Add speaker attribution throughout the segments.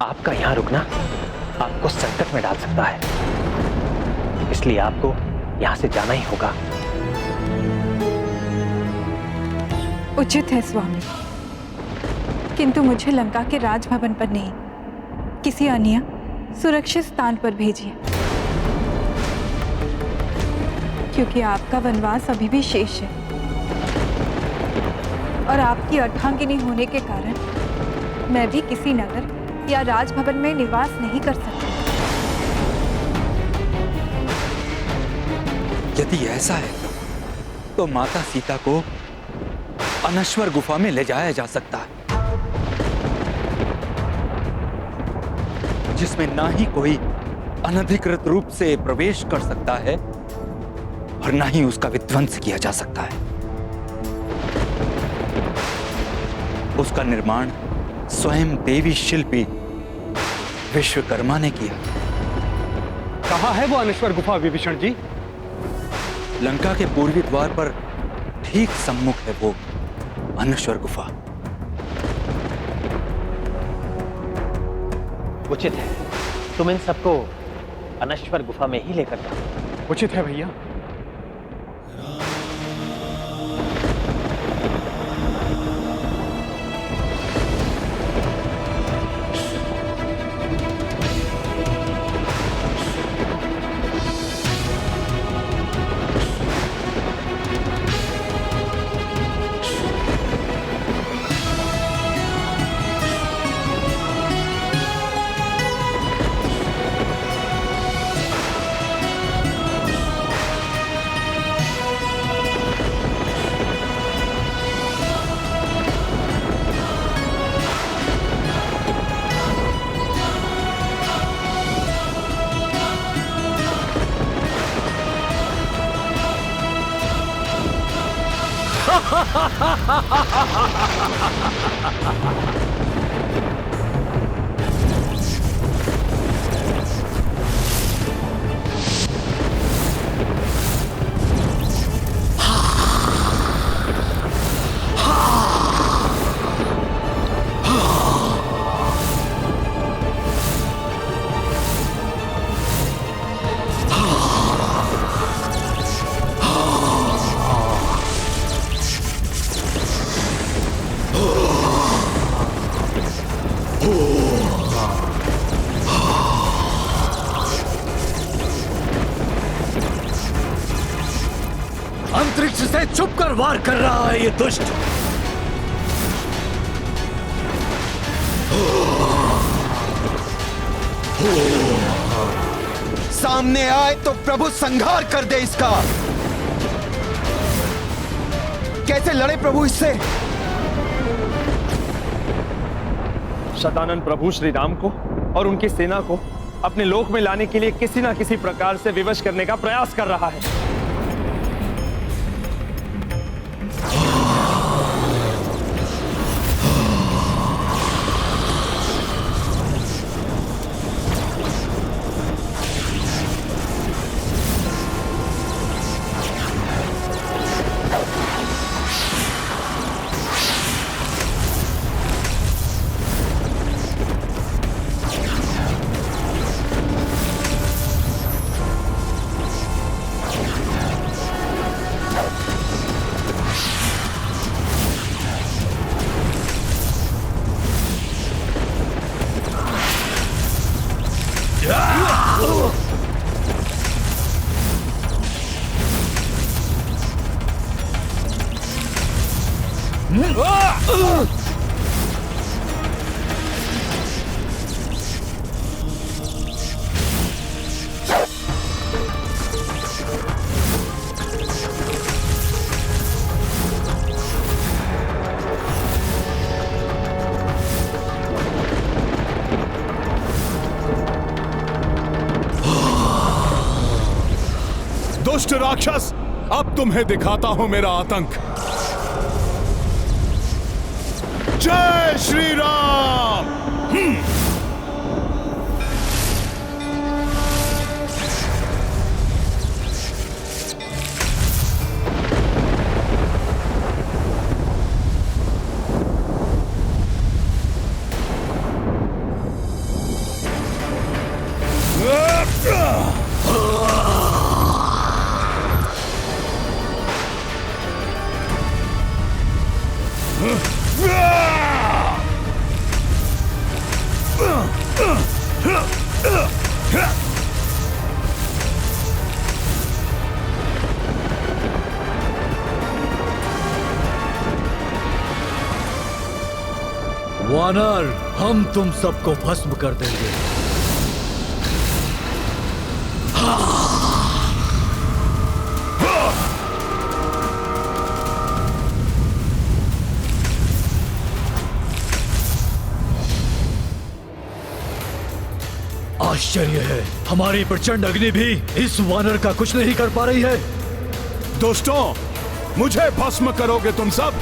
Speaker 1: आपका यहां रुकना आपको संकट में डाल सकता है, इसलिए आपको यहां से जाना ही होगा।
Speaker 2: उचित है स्वामी, किंतु मुझे लंका के राजभवन पर नहीं, किसी अन्य सुरक्षित स्थान पर भेजिए, क्योंकि आपका वनवास अभी भी शेष है और आपकी अर्धांगिनी होने के कारण मैं भी किसी नगर या राजभवन में निवास नहीं कर सकती।
Speaker 3: यदि ऐसा है तो माता सीता को अनश्वर गुफा में ले जाया जा सकता है, जिसमें ना ही कोई अनधिकृत रूप से प्रवेश कर सकता है और ना ही उसका विध्वंस किया जा सकता है। उसका निर्माण स्वयं देवी शिल्पी विश्वकर्मा ने किया।
Speaker 4: कहाँ है वो अनश्वर गुफा विभीषण जी?
Speaker 3: लंका के पूर्वी द्वार पर ठीक सम्मुख है वो अनश्वर गुफा।
Speaker 1: उचित है, तुम इन सबको अनश्वर गुफा में ही लेकर जाओ।
Speaker 4: उचित है भैया।
Speaker 5: अंतरिक्ष से छुप कर वार कर रहा है ये दुष्ट। सामने आए तो प्रभु संहार कर दे इसका। कैसे लड़े प्रभु इससे?
Speaker 4: शतानन प्रभु श्री राम को और उनकी सेना को अपने लोक में लाने के लिए किसी न किसी प्रकार से विवश करने का प्रयास कर रहा है।
Speaker 6: दुष्ट राक्षस, अब तुम्हें दिखाता हूं मेरा आतंक। जय श्री राम।
Speaker 7: वानर, हम तुम सबको भस्म कर देंगे। आश्चर्य है, हमारी प्रचंड अग्नि भी इस वानर का कुछ नहीं कर पा रही है।
Speaker 6: दुष्टों, मुझे भस्म करोगे तुम सब?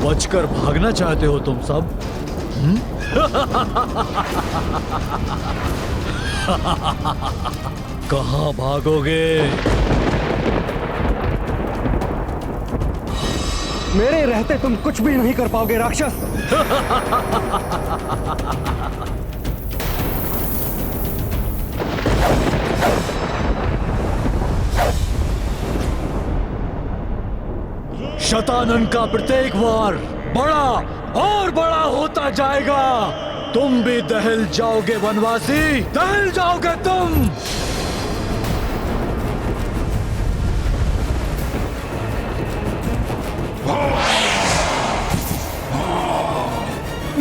Speaker 7: बचकर भागना चाहते हो तुम सब? कहां भागोगे?
Speaker 8: मेरे रहते तुम कुछ भी नहीं कर पाओगे राक्षस।
Speaker 7: शतानन का प्रत्येक वार बड़ा और बड़ा होता जाएगा। तुम भी दहल जाओगे वनवासी, दहल जाओगे तुम।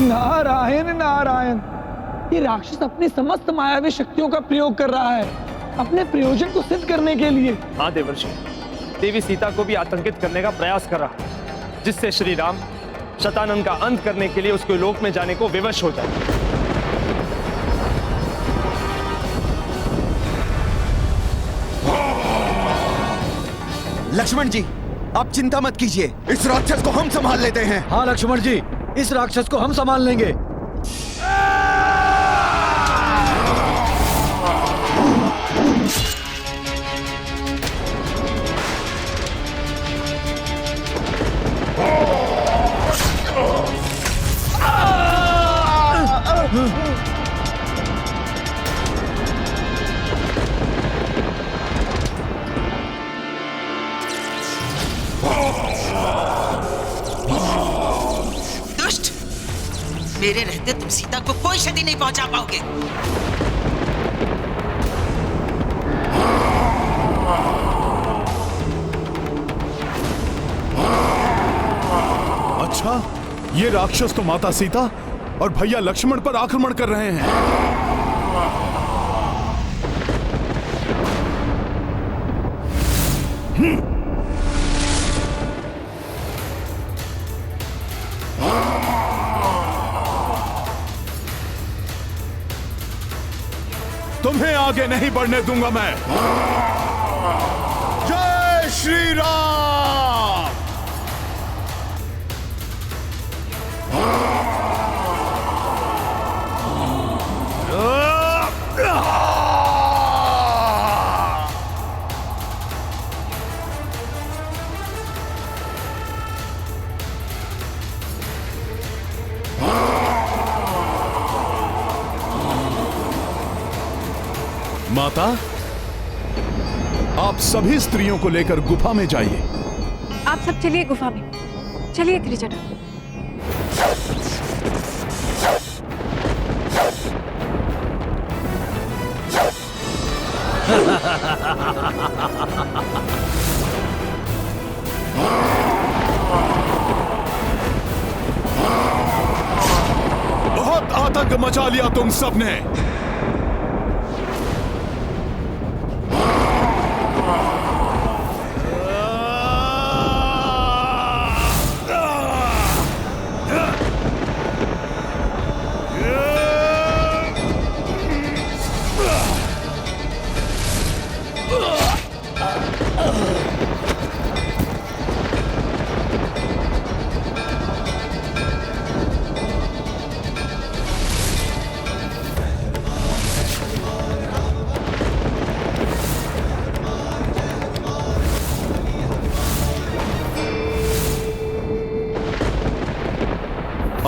Speaker 8: नारायण नारायण, ये राक्षस अपनी समस्त मायावी शक्तियों का प्रयोग कर रहा है अपने प्रयोजन को सिद्ध करने के लिए।
Speaker 4: हाँ देवर्षि, देवी सीता को भी आतंकित करने का प्रयास कर रहा है, जिससे श्री राम शतानन का अंत करने के लिए उसके लोक में जाने को विवश हो जाए।
Speaker 5: लक्ष्मण जी, आप चिंता मत कीजिए, इस राक्षस को हम संभाल लेते हैं।
Speaker 7: हाँ लक्ष्मण जी, इस राक्षस को हम संभाल लेंगे।
Speaker 9: दुष्ट, मेरे रहते तुम सीता को कोई क्षति नहीं पहुंचा पाओगे।
Speaker 6: अच्छा, ये राक्षस तो माता सीता और भैया लक्ष्मण पर आक्रमण कर रहे हैं। तुम्हें आगे नहीं बढ़ने दूंगा मैं। जय श्री राम। माता, आप सभी स्त्रियों को लेकर गुफा में जाइए।
Speaker 2: आप सब चलिए गुफा में, चलिए त्रिजटा।
Speaker 6: बहुत आतंक मचा लिया तुम सबने।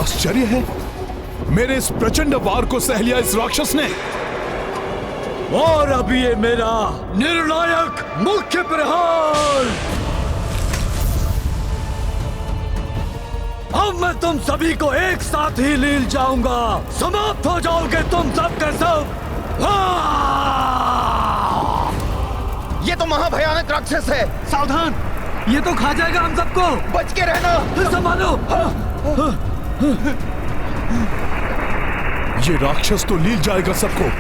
Speaker 6: आश्चर्य है, मेरे इस प्रचंड वार को सह लिया इस राक्षस ने।
Speaker 7: और अब ये मेरा निर्णायक मुख्य प्रहार। अब मैं तुम सभी को एक साथ ही लील जाऊंगा। समाप्त हो जाओगे तुम सब के सब।
Speaker 5: ये तो महाभयानक राक्षस है, सावधान।
Speaker 8: ये तो खा जाएगा हम सबको।
Speaker 5: बच के रहना।
Speaker 7: संभालो।
Speaker 6: ये राक्षस तो लील जाएगा सबको।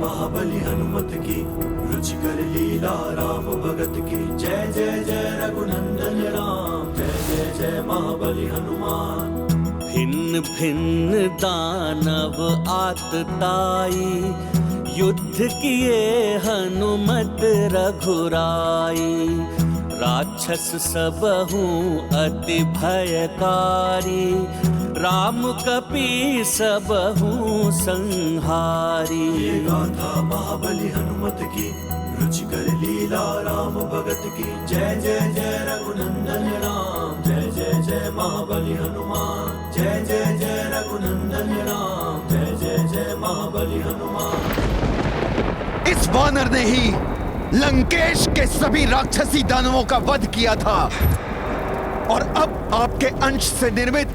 Speaker 10: महाबली हनुमत की रुचिकर लीला राम भगत की। जय जय जय रघुनंदन राम, जय जय जय महाबली हनुमान।
Speaker 11: भिन्न भिन्न दानव आतताई, युद्ध किए हनुमत रघुराई। राक्षस सबहु अति भयकारी, राम कपि सबहु संहारी।
Speaker 10: ये गाथा महाबली हनुमत की रुचिकर लीला राम भगत की। जय जय जय रघुनंदन राम, जय जय जय महाबली हनुमान। जय जय जय रघुनंदन राम, जय जय जय महाबली हनुमान।
Speaker 5: इस वानर ने ही लंकेश के सभी राक्षसी दानवों का वध किया था, और अब आपके अंश से निर्मित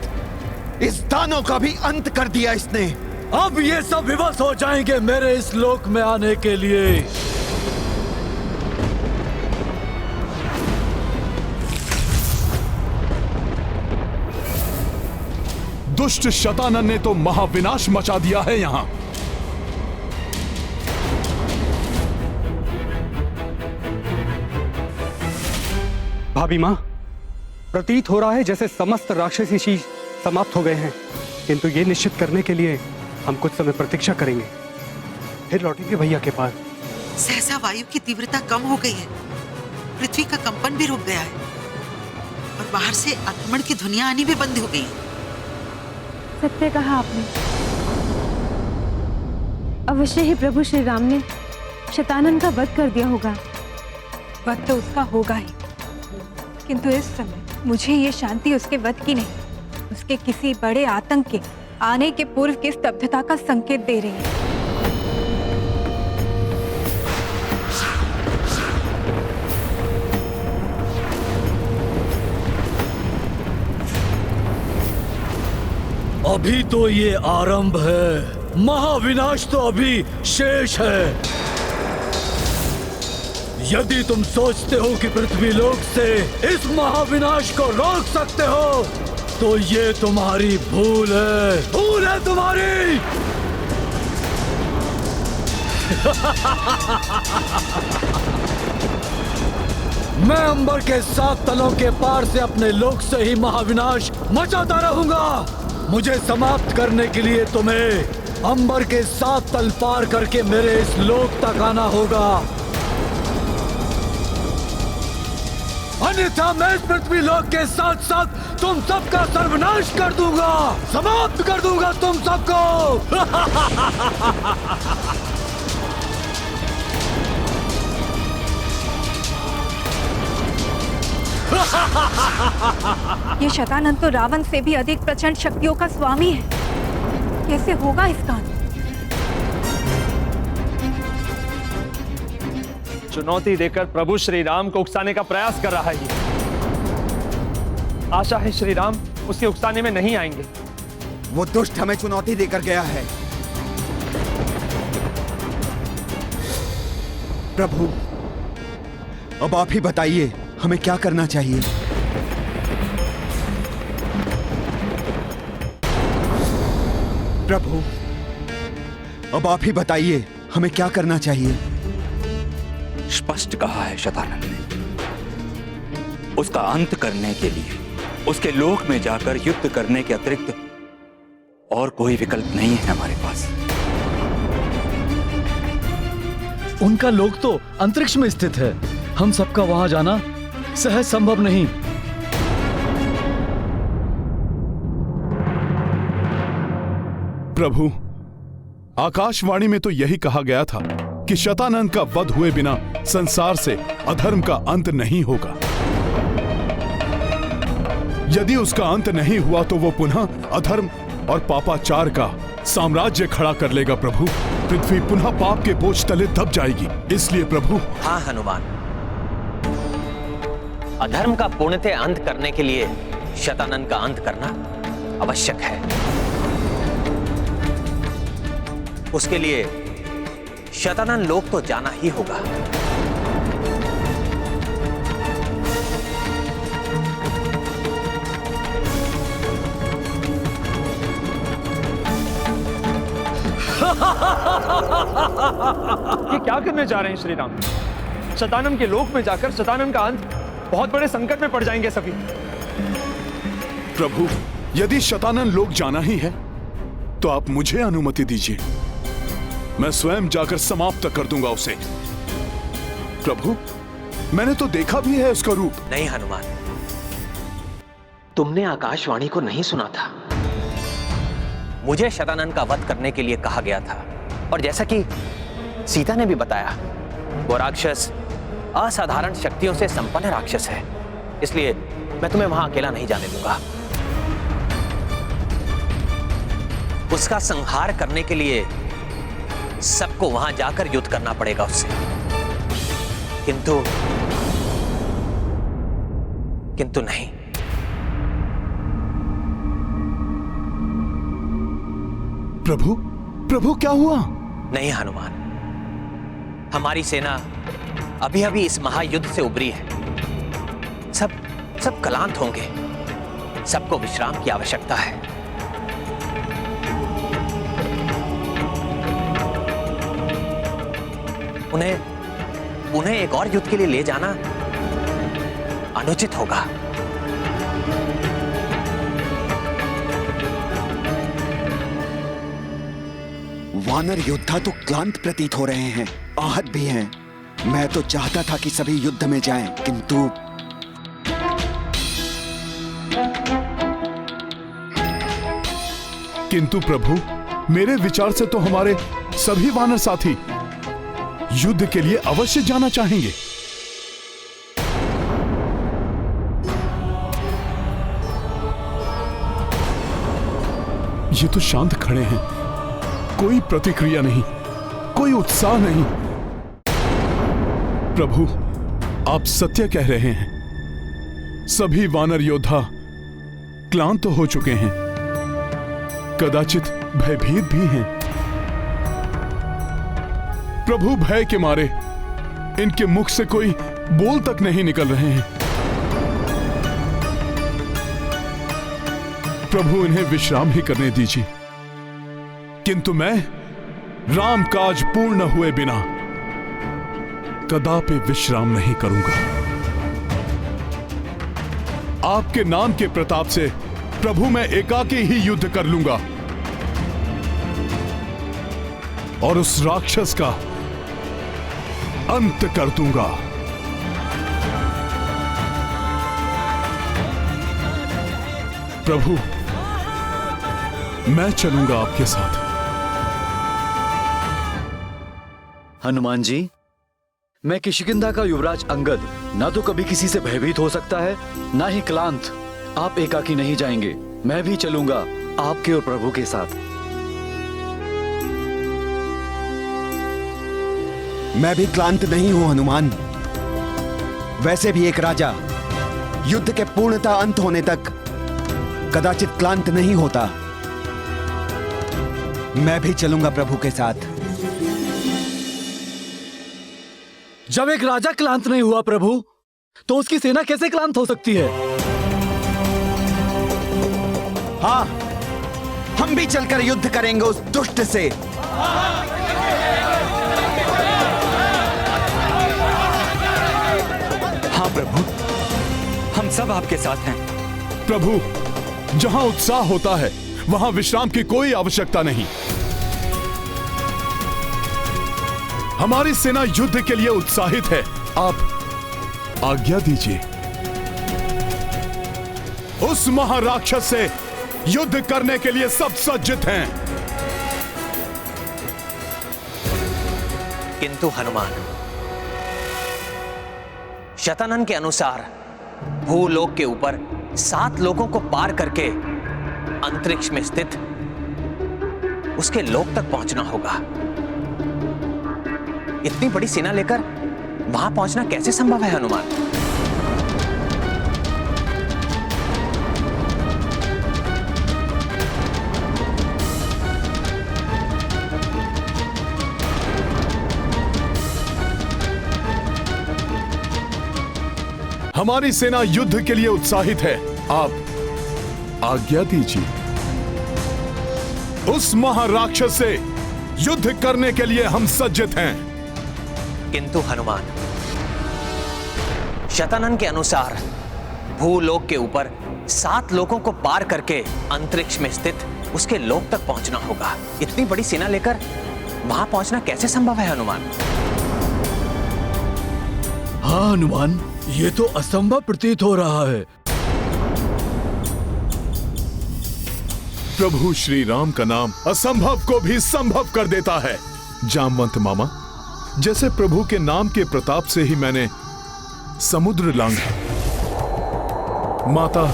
Speaker 5: इस दानव का भी अंत कर दिया इसने।
Speaker 7: अब ये सब विवश हो जाएंगे मेरे इस लोक में आने के लिए।
Speaker 6: दुष्ट शतानन ने तो महाविनाश मचा दिया है यहां।
Speaker 12: भाभी मां, प्रतीत हो रहा है जैसे समस्त राक्षसी चीज समाप्त हो गए हैं, किंतु ये निश्चित करने के लिए हम कुछ समय प्रतीक्षा करेंगे, फिर लौटेंगे भैया के पास।
Speaker 9: सहसा वायु की तीव्रता कम हो गई है, पृथ्वी का कंपन भी रुक गया है और बाहर से आक्रमण की ध्वनियां आनी भी बंद हो गई है।
Speaker 13: सत्य कहा आपने। अवश्य ही प्रभु श्री राम ने शतानन का वध कर दिया होगा।
Speaker 2: वध तो उसका होगा ही, किंतु इस समय मुझे ये शांति उसके वध की नहीं, उसके किसी बड़े आतंक के आने के पूर्व की स्तब्धता का संकेत दे रही है।
Speaker 7: अभी तो ये आरंभ है, महाविनाश तो अभी शेष है। यदि तुम सोचते हो कि पृथ्वी लोक से इस महाविनाश को रोक सकते हो, तो ये तुम्हारी भूल है तुम्हारी। मैं अंबर के 7 तलों के पार से अपने लोक से ही महाविनाश मचाता रहूंगा। मुझे समाप्त करने के लिए तुम्हें अंबर के 7 तल पार करके मेरे इस लोक तक आना होगा, अन्यथा मैं इस पृथ्वी लोक के साथ साथ तुम सबका सर्वनाश कर दूंगा, समाप्त कर दूंगा तुम सबको।
Speaker 2: ये शतानन तो रावण से भी अधिक प्रचंड शक्तियों का स्वामी है, कैसे होगा इसका अंत?
Speaker 4: चुनौती देकर प्रभु श्री राम को उकसाने का प्रयास कर रहा है ये। आशा है श्री राम उसके उकसाने में नहीं आएंगे।
Speaker 5: वो दुष्ट हमें चुनौती देकर गया है। प्रभु, अब आप ही बताइए हमें क्या करना चाहिए। प्रभु, अब आप ही बताइए हमें क्या करना चाहिए?
Speaker 3: स्पष्ट कहा है शतानन ने। उसका अंत करने के लिए उसके लोक में जाकर युद्ध करने के अतिरिक्त और कोई विकल्प नहीं है हमारे पास।
Speaker 7: उनका लोक तो अंतरिक्ष में स्थित है। हम सबका वहां जाना सहज संभव नहीं।
Speaker 6: प्रभु, आकाशवाणी में तो यही कहा गया था कि शतानंद का वध हुए बिना संसार से अधर्म का अंत नहीं होगा। यदि उसका अंत नहीं हुआ तो वो पुनः अधर्म और पापाचार का साम्राज्य खड़ा कर लेगा। प्रभु, पृथ्वी पुनः पाप के बोझ तले दब जाएगी। इसलिए प्रभु।
Speaker 1: हाँ हनुमान, अधर्म का पूर्णतः अंत करने के लिए शतानंद का अंत करना आवश्यक है। उसके लिए शतानंद लोक तो जाना ही होगा।
Speaker 4: ये क्या करने जा रहे हैं श्री राम? शतानंद के लोक में जाकर शतानंद का अंत, बहुत बड़े संकट में पड़ जाएंगे सभी।
Speaker 6: प्रभु, यदि शतानंद लोक जाना ही है तो आप मुझे अनुमति दीजिए। मैं स्वयं जाकर समाप्त कर दूंगा उसे। प्रभु, मैंने तो देखा भी है उसका रूप।
Speaker 1: नहीं हनुमान, तुमने आकाशवाणी को नहीं सुना था। मुझे शतानंद का वध करने के लिए कहा गया था, और जैसा कि सीता ने भी बताया, वो राक्षस असाधारण शक्तियों से संपन्न राक्षस है। इसलिए मैं तुम्हें वहां अकेला नहीं जाने दूंगा। उसका संहार करने के लिए सबको वहां जाकर युद्ध करना पड़ेगा उससे। किंतु नहीं,
Speaker 6: प्रभु क्या हुआ?
Speaker 1: नहीं हनुमान, हमारी सेना अभी अभी इस महायुद्ध से उबरी है। सब क्लांत होंगे। सबको विश्राम की आवश्यकता है। उन्हें एक और युद्ध के लिए ले जाना अनुचित होगा।
Speaker 5: वानर योद्धा तो क्लांत प्रतीत हो रहे हैं, आहत भी हैं। मैं तो चाहता था कि सभी युद्ध में जाएं,
Speaker 6: किंतु प्रभु, मेरे विचार से तो हमारे सभी वानर साथी युद्ध के लिए अवश्य जाना चाहेंगे। ये तो शांत खड़े हैं, कोई प्रतिक्रिया नहीं, कोई उत्साह नहीं। प्रभु, आप सत्य कह रहे हैं। सभी वानर योद्धा क्लांत हो चुके हैं, कदाचित भयभीत भी हैं। प्रभु, भय के मारे इनके मुख से कोई बोल तक नहीं निकल रहे हैं। प्रभु, इन्हें विश्राम ही करने दीजिए। किंतु मैं राम काज पूर्ण हुए बिना कदापि विश्राम नहीं करूंगा। आपके नाम के प्रताप से प्रभु, मैं एकाकी ही युद्ध कर लूंगा और उस राक्षस का अंत कर दूंगा। प्रभु, मैं चलूंगा आपके साथ।
Speaker 7: हनुमान जी, मैं किष्किंधा का युवराज अंगद ना तो कभी किसी से भयभीत हो सकता है, ना ही क्लांत। आप एकाकी नहीं जाएंगे, मैं भी चलूंगा आपके और प्रभु के साथ।
Speaker 5: मैं भी क्लांत नहीं हूं हनुमान। वैसे भी एक राजा युद्ध के पूर्णतः अंत होने तक कदाचित क्लांत नहीं होता। मैं भी चलूंगा प्रभु के साथ।
Speaker 7: जब एक राजा क्लांत नहीं हुआ प्रभु, तो उसकी सेना कैसे क्लांत हो सकती है?
Speaker 5: हाँ, हम भी चलकर युद्ध करेंगे उस दुष्ट से।
Speaker 3: सब आपके साथ हैं।
Speaker 6: प्रभु, जहां उत्साह होता है वहां विश्राम की कोई आवश्यकता नहीं। हमारी सेना युद्ध के लिए उत्साहित है। आप आज्ञा दीजिए। उस महाराक्षस से युद्ध करने के लिए सब सज्जित हैं।
Speaker 1: किंतु हनुमान, शतानन के अनुसार भूलोक के ऊपर 7 लोकों को पार करके अंतरिक्ष में स्थित उसके लोक तक पहुंचना होगा। इतनी बड़ी सेना लेकर वहां पहुंचना कैसे संभव है हनुमान?
Speaker 6: हमारी सेना युद्ध के लिए उत्साहित है। आप आज्ञा दीजिए। उस महाराक्षस से युद्ध करने के लिए हम सज्जित हैं।
Speaker 1: किंतु हनुमान, शतानन के अनुसार भूलोक के ऊपर 7 लोकों को पार करके अंतरिक्ष में स्थित उसके लोक तक पहुंचना होगा। इतनी बड़ी सेना लेकर वहां पहुंचना कैसे संभव है हनुमान?
Speaker 7: हाँ हनुमान, ये तो असंभव प्रतीत हो रहा है।
Speaker 6: प्रभु श्री राम का नाम असंभव को भी संभव कर देता है। जामवंत मामा, जैसे प्रभु के नाम के प्रताप से ही मैंने समुद्र लांघा, माता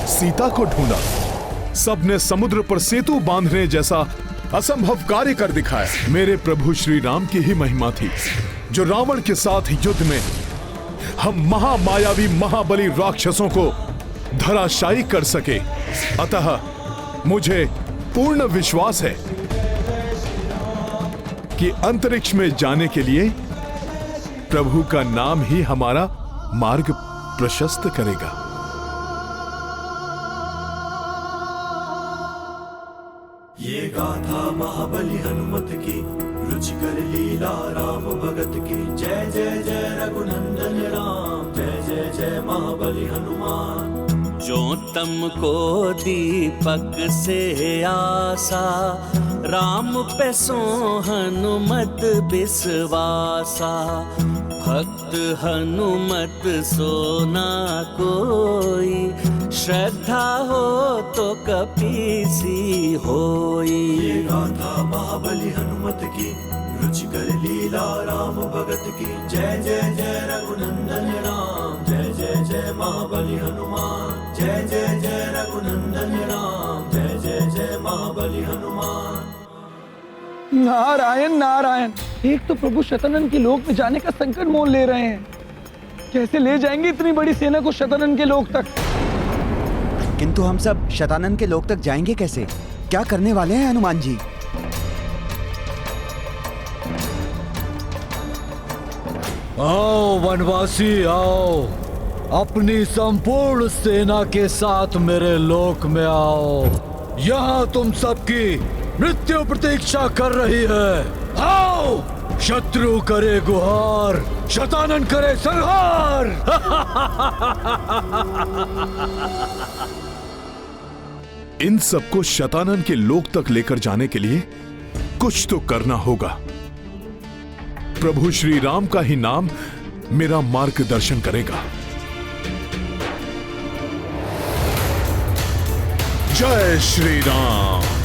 Speaker 6: सीता को ढूंढा, सबने समुद्र पर सेतु बांधने जैसा असंभव कार्य कर दिखाया। मेरे प्रभु श्री राम की ही महिमा थी जो रावण के साथ युद्ध में हम महामायावी महाबली राक्षसों को धराशायी कर सके। अतः मुझे पूर्ण विश्वास है कि अंतरिक्ष में जाने के लिए प्रभु का नाम ही हमारा मार्ग प्रशस्त करेगा।
Speaker 10: ये गाथा महाबली हनुमत की, रुचिकर लीला राम भगत की। जय जय जय रघुनंदन राम, जय जय जय महाबली हनुमान।
Speaker 11: जो तम को दीपक से आसा, राम पे सो हनुमत बिसवासा। भक्त हनुमत सोना कोई, श्रद्धा हो तो कपीसी होई।
Speaker 10: ये गाथा महाबली हनुमत की, रुचिकर लीला राम भगत की। जय जय जय रघुनंदन राम, जय जय जय महाबली हनुमान। जय जय जय रघुनंदन राम, जय जय जय महाबली हनुमान।
Speaker 8: नारायण नारायण, एक तो प्रभु शतानन के लोक में जाने का संकट मोल ले रहे हैं। कैसे ले जाएंगे इतनी बड़ी सेना को शतानन के लोक तक?
Speaker 14: किंतु हम सब शतानन के लोक तक जाएंगे कैसे? क्या करने वाले हैं हनुमान जी?
Speaker 7: आओ वनवासी आओ, अपनी संपूर्ण सेना के साथ मेरे लोक में आओ। यहाँ तुम सबकी मृत्यु प्रतीक्षा कर रही है। आओ, शत्रु करे गुहार, शतानन करे संहार।
Speaker 6: इन सबको शतानन के लोक तक लेकर जाने के लिए कुछ तो करना होगा। प्रभु श्री राम का ही नाम मेरा मार्गदर्शन करेगा। जय श्री राम।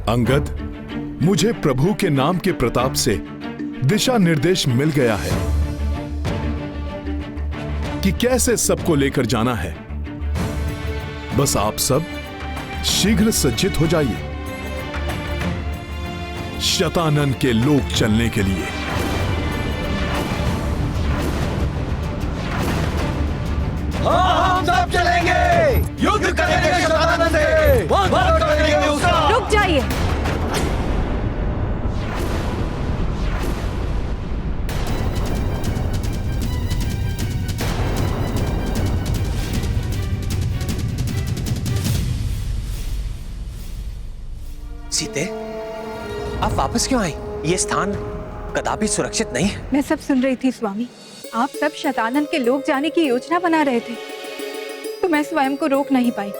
Speaker 6: अंगद, मुझे प्रभु के नाम के प्रताप से दिशा निर्देश मिल गया है कि कैसे सबको लेकर जाना है। बस आप सब शीघ्र सज्जित हो जाइए शतानन के लोक चलने के लिए।
Speaker 7: हम सब चलेंगे, युद्ध करेंगे
Speaker 1: सीते, आप वापस क्यों आई? ये स्थान कदापि सुरक्षित नहीं है।
Speaker 2: मैं सब सुन रही थी स्वामी। आप सब शतानंद के लोग जाने की योजना बना रहे थे, तो मैं स्वयं को रोक नहीं पाई।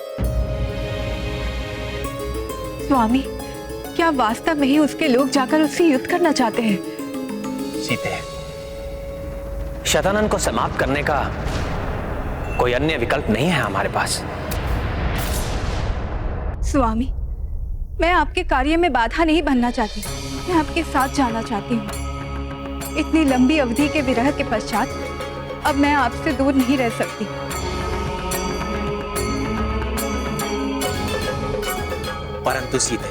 Speaker 2: स्वामी, क्या वास्तव में ही उसके लोग जाकर उससे युद्ध करना चाहते हैं?
Speaker 1: सीते, शतानंद को समाप्त करने का कोई अन्य विकल्प नहीं है हमारे पास।
Speaker 2: स्वामी, मैं आपके कार्य में बाधा नहीं बनना चाहती, मैं आपके साथ जाना चाहती हूँ। इतनी लंबी अवधि के विरह के पश्चात अब मैं आपसे दूर नहीं रह सकती।
Speaker 1: परंतु सीते,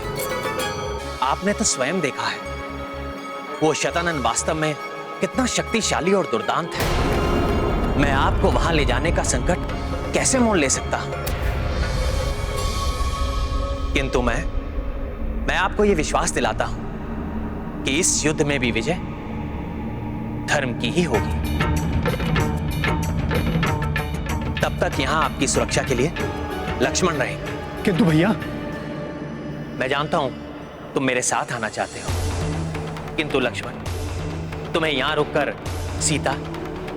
Speaker 1: आपने तो स्वयं देखा है वो शतानंद वास्तव में कितना शक्तिशाली और दुर्दांत है। मैं आपको वहां ले जाने का संकट कैसे मोल ले सकता हूं? किंतु मैं आपको यह विश्वास दिलाता हूं कि इस युद्ध में भी विजय धर्म की ही होगी। तब तक यहां आपकी सुरक्षा के लिए लक्ष्मण रहेंगे।
Speaker 12: किंतु भैया,
Speaker 1: मैं जानता हूं तुम मेरे साथ आना चाहते हो, किंतु लक्ष्मण, तुम्हें यहां रुककर सीता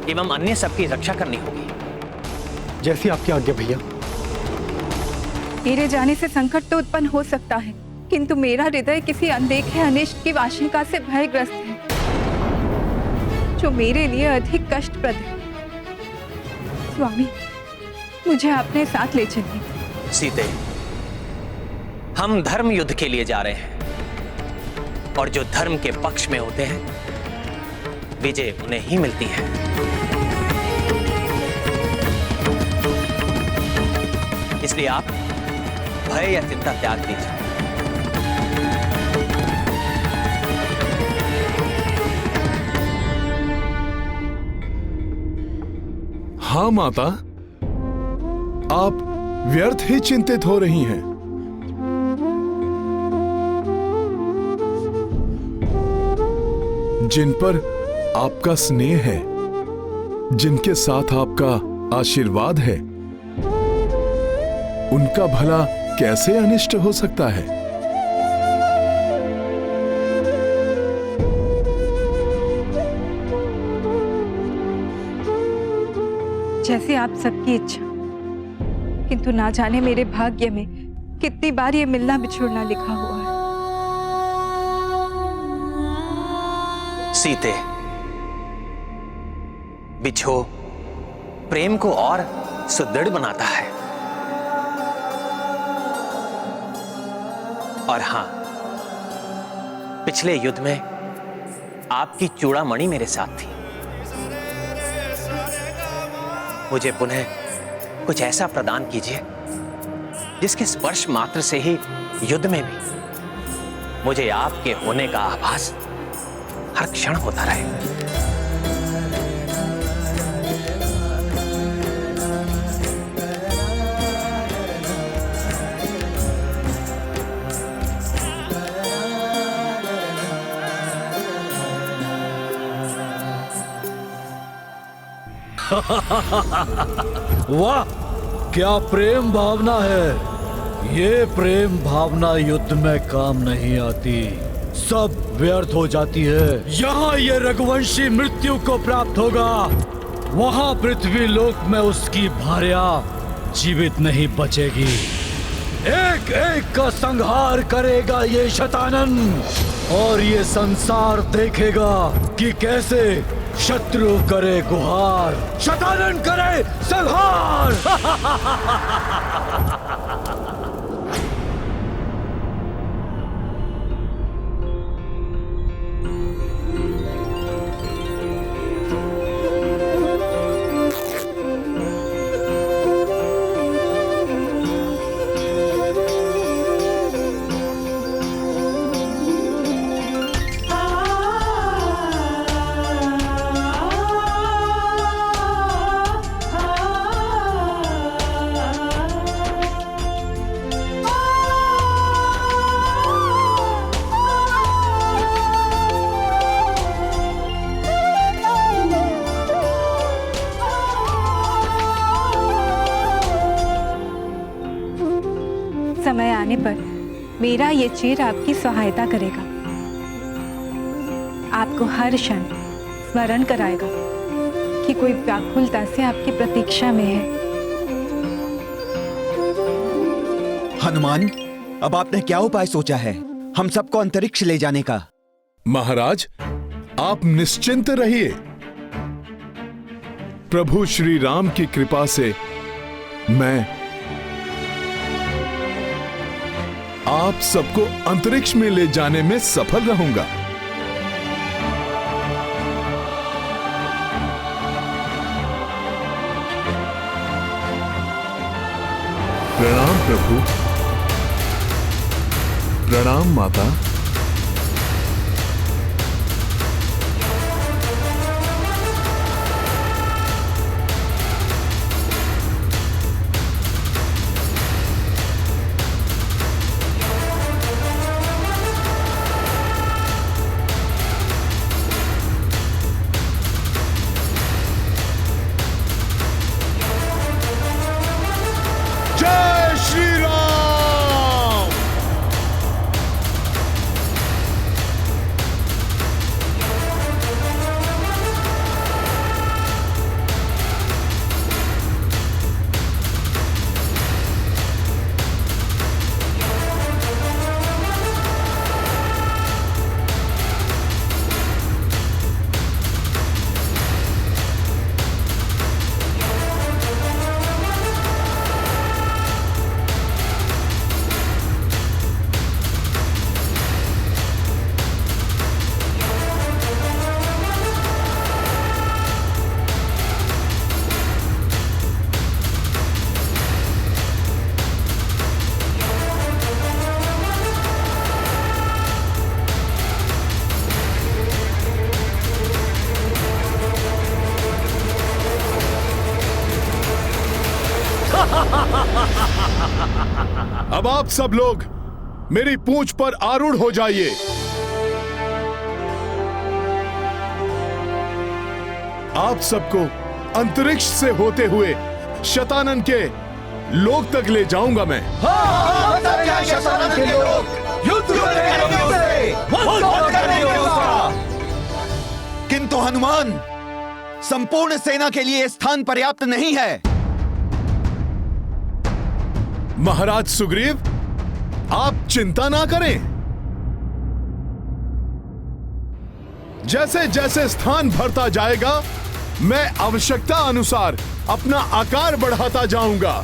Speaker 1: एवं अन्य सबकी रक्षा करनी होगी।
Speaker 12: जैसी आपकी आज्ञा भैया।
Speaker 2: मेरे जाने से संकट तो उत्पन्न हो सकता है, किंतु मेरा हृदय किसी अनदेखे अनिष्ट की आशंका से भयग्रस्त है, जो मेरे लिए अधिक कष्टप्रद है। स्वामी, मुझे अपने साथ ले चलिए।
Speaker 1: सीते, हम धर्म युद्ध के लिए जा रहे हैं, और जो धर्म के पक्ष में होते हैं विजय उन्हें ही मिलती है। इसलिए आप भय या चिंता त्याग दीजिए।
Speaker 6: हाँ माता, आप व्यर्थ ही चिंतित हो रही हैं। जिन पर आपका स्नेह है, जिनके साथ आपका आशीर्वाद है, उनका भला कैसे अनिष्ट हो सकता है?
Speaker 2: जैसे आप सबकी इच्छा, किंतु ना जाने मेरे भाग्य में कितनी बार ये मिलना बिछुड़ना लिखा हुआ है।
Speaker 1: सीते, बिछो प्रेम को और सुदृढ़ बनाता है। और हां, पिछले युद्ध में आपकी चूड़ामणि मेरे साथ थी। मुझे पुनः कुछ ऐसा प्रदान कीजिए जिसके स्पर्श मात्र से ही युद्ध में भी मुझे आपके होने का आभास हर क्षण होता रहे।
Speaker 7: वाह, क्या प्रेम भावना है। ये प्रेम भावना युद्ध में काम नहीं आती, सब व्यर्थ हो जाती है। यहाँ ये रघुवंशी मृत्यु को प्राप्त होगा, वहाँ पृथ्वी लोक में उसकी भार्या जीवित नहीं बचेगी। एक एक का संहार करेगा ये शतानन, और ये संसार देखेगा कि कैसे शत्रु करे गुहार, शतानन करे संहार।
Speaker 2: समय आने पर मेरा ये चीर आपकी सहायता करेगा, आपको हर क्षण स्मरण कराएगा कि कोई व्याकुलता से आपकी प्रतीक्षा में है।
Speaker 14: हनुमान, अब आपने क्या उपाय सोचा है हम सबको अंतरिक्ष ले जाने का?
Speaker 6: महाराज, आप निश्चिंत रहिए। प्रभु श्री राम की कृपा से मैं आप सबको अंतरिक्ष में ले जाने में सफल रहूंगा। प्रणाम प्रभु। प्रणाम माता। जय श्री राम। अब आप सब लोग मेरी पूंछ पर आरूढ़ हो जाइए। आप सबको अंतरिक्ष से होते हुए शतानन के लोक तक ले जाऊंगा मैं।
Speaker 14: किंतु हनुमान, संपूर्ण सेना के लिए स्थान पर्याप्त नहीं है।
Speaker 6: महाराज सुग्रीव, आप चिंता ना करें। जैसे जैसे स्थान भरता जाएगा मैं आवश्यकता अनुसार अपना आकार बढ़ाता जाऊंगा।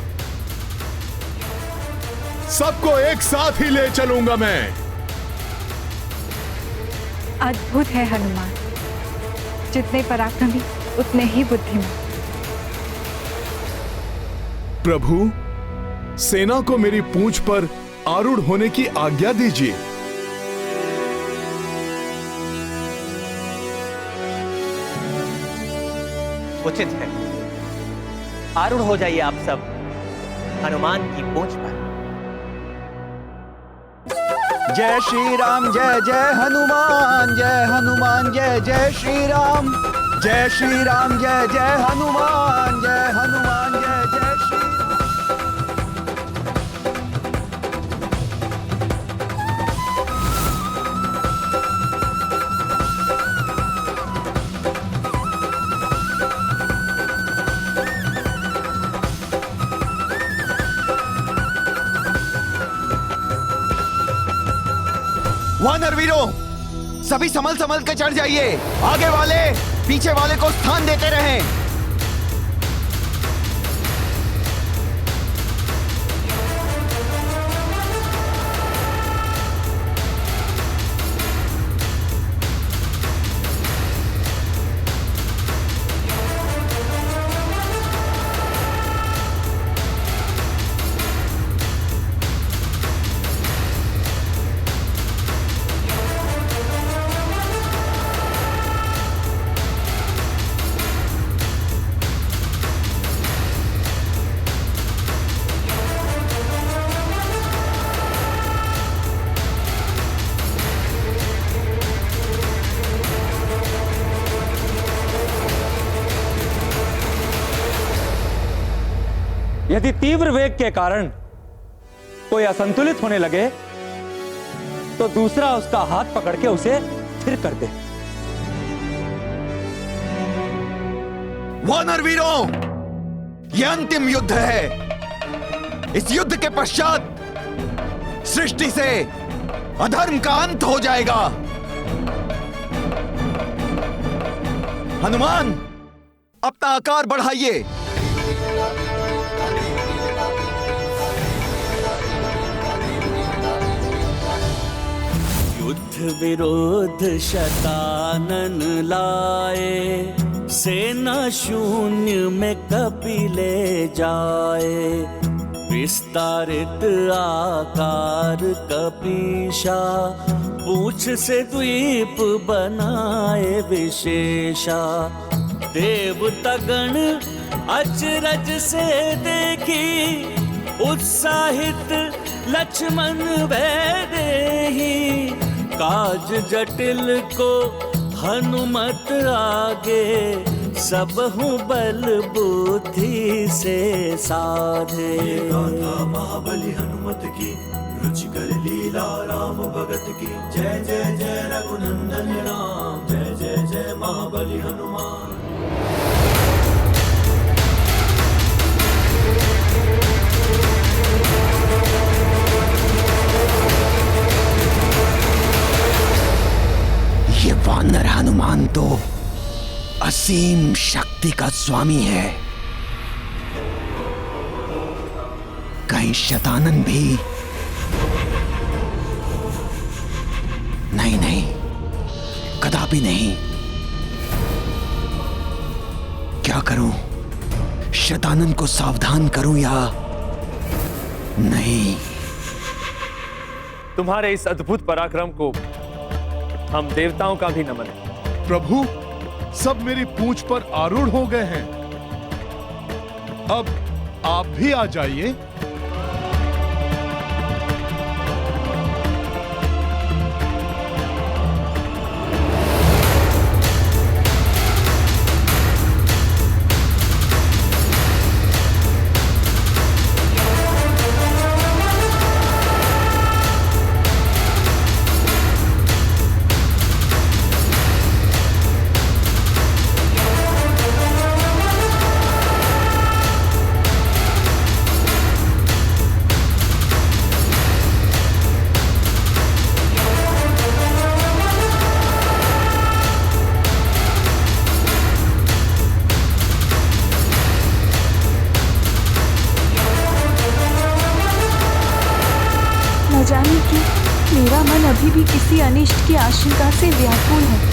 Speaker 6: सबको एक साथ ही ले चलूंगा मैं।
Speaker 2: अद्भुत है हनुमान, जितने पराक्रमी उतने ही बुद्धिमान।
Speaker 6: प्रभु, सेना को मेरी पूंछ पर आरूढ़ होने की आज्ञा दीजिए।
Speaker 1: उचित है, आरूढ़ हो जाइए आप सब हनुमान की पूंछ पर।
Speaker 14: जय श्री राम, जय जय हनुमान, जय हनुमान, जय जय श्री राम। जय श्री राम, जय जय हनुमान, जय हनुमान, जय जय श्री राम। वानर वीरों, सभी संभल संभल के चढ़ जाइए। आगे वाले पीछे वाले को स्थान देते रहें।
Speaker 3: यदि तीव्र वेग के कारण कोई असंतुलित होने लगे तो दूसरा उसका हाथ पकड़ के उसे फिर कर दे।
Speaker 5: वानर वीरों, यह अंतिम युद्ध है। इस युद्ध के पश्चात सृष्टि से अधर्म का अंत हो जाएगा। हनुमान, अपना आकार बढ़ाइए।
Speaker 11: युद्ध विरोध शतानन लाए, सेना शून्य में कपि ले जाए। विस्तारित आकार कपीशा, पूछ से द्वीप बनाए विशेषा। देवतागण अचरज से देखी, उत्साहित लक्ष्मण वैदेही। काज जटिल को हनुमत आगे, सबहु बल बुद्धि से साधे।
Speaker 10: गाथा महाबली हनुमत की, रुचिकर लीला राम भगत की। जय जय जय रघुनंदन राम, जय जय जय महाबली हनुमान।
Speaker 5: ये वानर हनुमान तो असीम शक्ति का स्वामी है। कहीं शतानन भी? नहीं नहीं, कदापि नहीं। क्या करूं? शतानन को सावधान करूं या नहीं?
Speaker 4: तुम्हारे इस अद्भुत पराक्रम को हम देवताओं का भी नमन है।
Speaker 6: प्रभु, सब मेरी पूंछ पर आरूढ़ हो गए हैं। अब आप भी आ जाइए।
Speaker 2: जाने कि मेरा मन अभी भी किसी अनिष्ट की आशंका से व्याकुल है।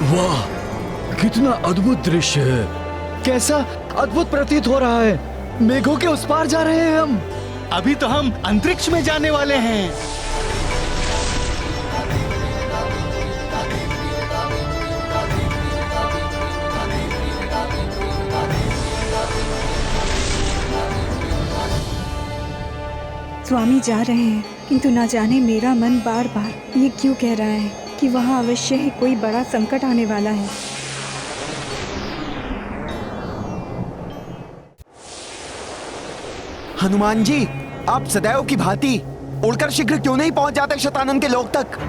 Speaker 7: वाह, कितना अद्भुत दृश्य है। कैसा अद्भुत प्रतीत हो रहा है। मेघों के उस पार जा रहे हैं हम।
Speaker 15: अभी तो हम अंतरिक्ष में जाने वाले हैं।
Speaker 2: स्वामी जा रहे हैं, किंतु ना जाने मेरा मन बार बार ये क्यों कह रहा है कि वहाँ अवश्य ही कोई बड़ा संकट आने वाला है।
Speaker 5: हनुमान जी, आप सदैव की भांति उड़कर शीघ्र क्यों नहीं पहुंच जाते शतानन के लोक तक?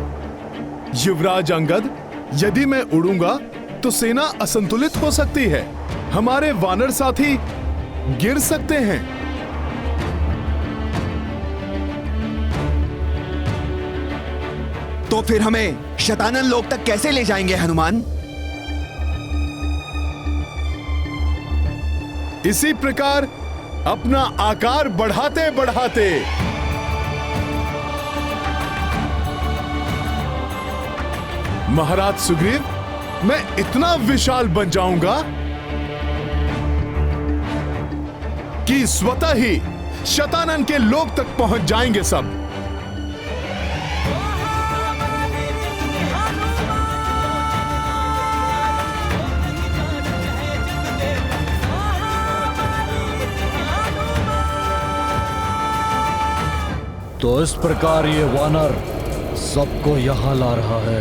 Speaker 6: युवराज अंगद, यदि मैं उड़ूंगा तो सेना असंतुलित हो सकती है। हमारे वानर साथी गिर सकते हैं।
Speaker 5: तो फिर हमें शतानन लोक तक कैसे ले जाएंगे हनुमान?
Speaker 6: इसी प्रकार अपना आकार बढ़ाते बढ़ाते महाराज सुग्रीव, मैं इतना विशाल बन जाऊंगा कि स्वतः ही शतानन के लोक तक पहुंच जाएंगे सब।
Speaker 7: तो इस प्रकार ये वानर सबको यहां ला रहा है।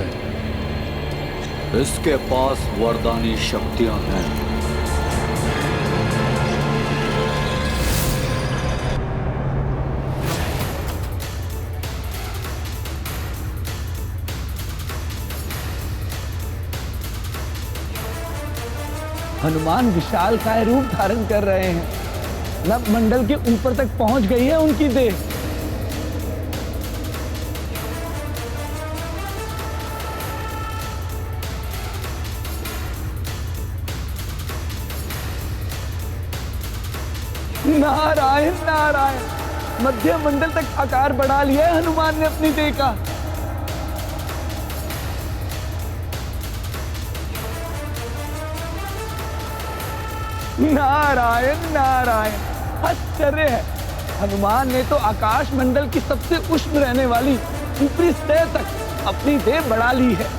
Speaker 7: इसके पास वरदानी शक्तियां हैं।
Speaker 8: हनुमान विशालकाय रूप धारण कर रहे हैं। नभ मंडल के ऊपर तक पहुंच गई है उनकी देह। नारायण नारायण, मध्य मंडल तक आकार बढ़ा लिया है हनुमान ने अपनी देह का। नारायण नारायण, आश्चर्य है। हनुमान ने तो आकाश मंडल की सबसे उष्ण रहने वाली ऊपरी सतह तक अपनी देह बढ़ा ली है।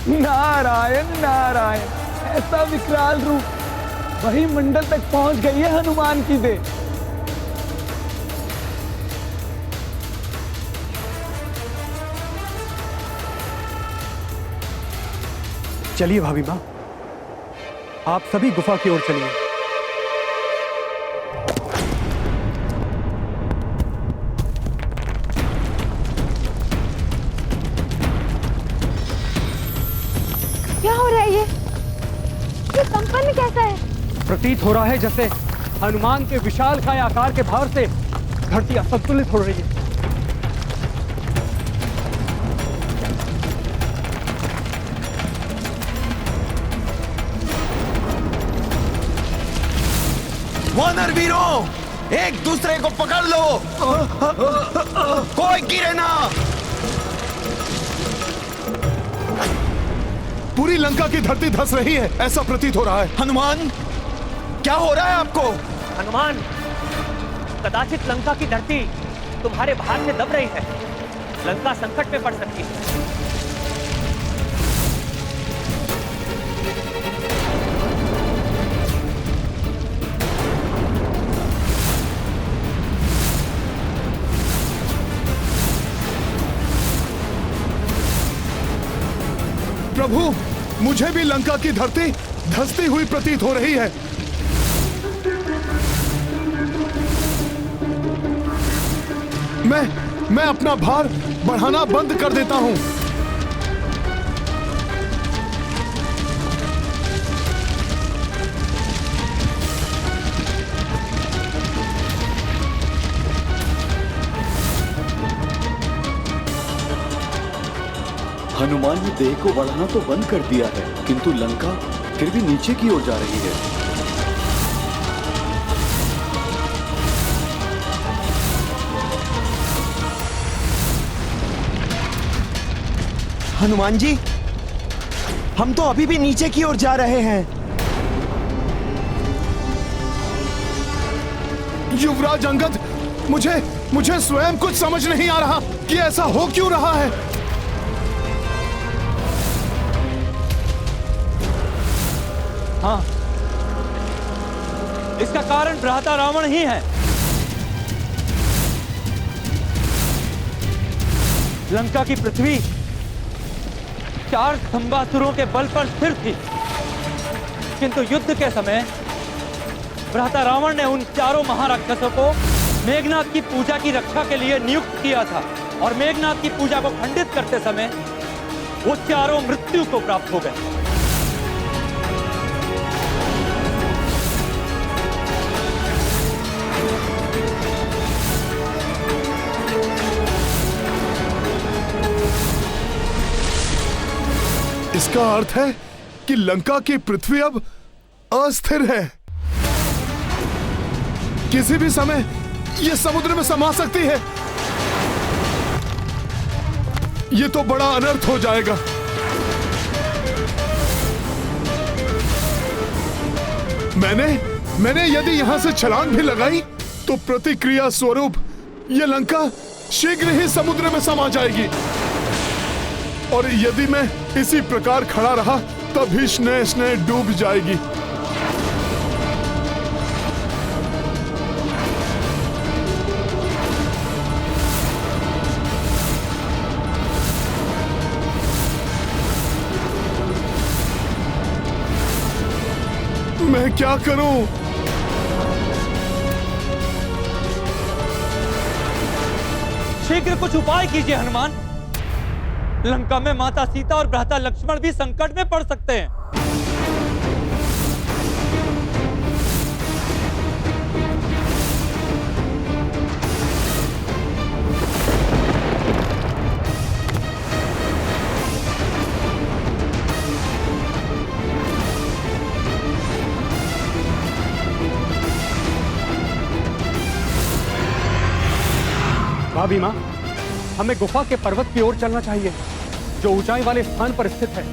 Speaker 8: नारायण नारायण, ऐसा विकराल रूप, वही मंडल तक पहुंच गई है हनुमान की देह।
Speaker 12: चलिए भाभी माँ, आप सभी गुफा की ओर चलिए।
Speaker 13: क्या हो रहा है ये कंपन कैसा है?
Speaker 12: प्रतीत हो रहा है जैसे हनुमान के विशालकाय आकार के भार से धरती असंतुलित हो रही है।
Speaker 5: वानर वीरों, एक दूसरे को पकड़ लो, कोई गिरे ना।
Speaker 6: पूरी लंका की धरती धंस रही है, ऐसा प्रतीत हो रहा है।
Speaker 5: हनुमान, क्या हो रहा है आपको?
Speaker 1: हनुमान, कदाचित लंका की धरती तुम्हारे भार से दब रही है। लंका संकट में पड़ सकती है।
Speaker 6: प्रभु, मुझे भी लंका की धरती धंसती हुई प्रतीत हो रही है। मैं अपना भार बढ़ाना बंद कर देता हूं।
Speaker 7: हनुमान ने देह को बढ़ाना तो बंद कर दिया है, किंतु लंका फिर भी नीचे की ओर जा रही है।
Speaker 5: हनुमान जी, हम तो अभी भी नीचे की ओर जा रहे हैं।
Speaker 6: युवराज अंगद, मुझे स्वयं कुछ समझ नहीं आ रहा कि ऐसा हो क्यों रहा है।
Speaker 11: हाँ, इसका कारण भ्राता रावण ही है। लंका की पृथ्वी 4 स्तंभासुरों के बल पर स्थिर थी, किंतु युद्ध के समय भ्राता रावण ने उन चारों महाराक्षसों को मेघनाथ की पूजा की रक्षा के लिए नियुक्त किया था, और मेघनाथ की पूजा को खंडित करते समय वो चारों मृत्यु को प्राप्त हो गए।
Speaker 6: इसका अर्थ है कि लंका की पृथ्वी अब अस्थिर है। किसी भी समय यह समुद्र में समा सकती है। यह तो बड़ा अनर्थ हो जाएगा। मैंने यदि यहां से छलांग भी लगाई तो प्रतिक्रिया स्वरूप यह लंका शीघ्र ही समुद्र में समा जाएगी। और यदि मैं इसी प्रकार खड़ा रहा तब ही स्नेह डूब जाएगी। मैं क्या करूं?
Speaker 11: शीघ्र कुछ उपाय कीजिए हनुमान। लंका में माता सीता और भ्राता लक्ष्मण भी संकट में पड़ सकते हैं।
Speaker 12: भाभी मां, हमें गुफा के पर्वत की ओर चलना चाहिए जो ऊंचाई वाले स्थान पर स्थित है।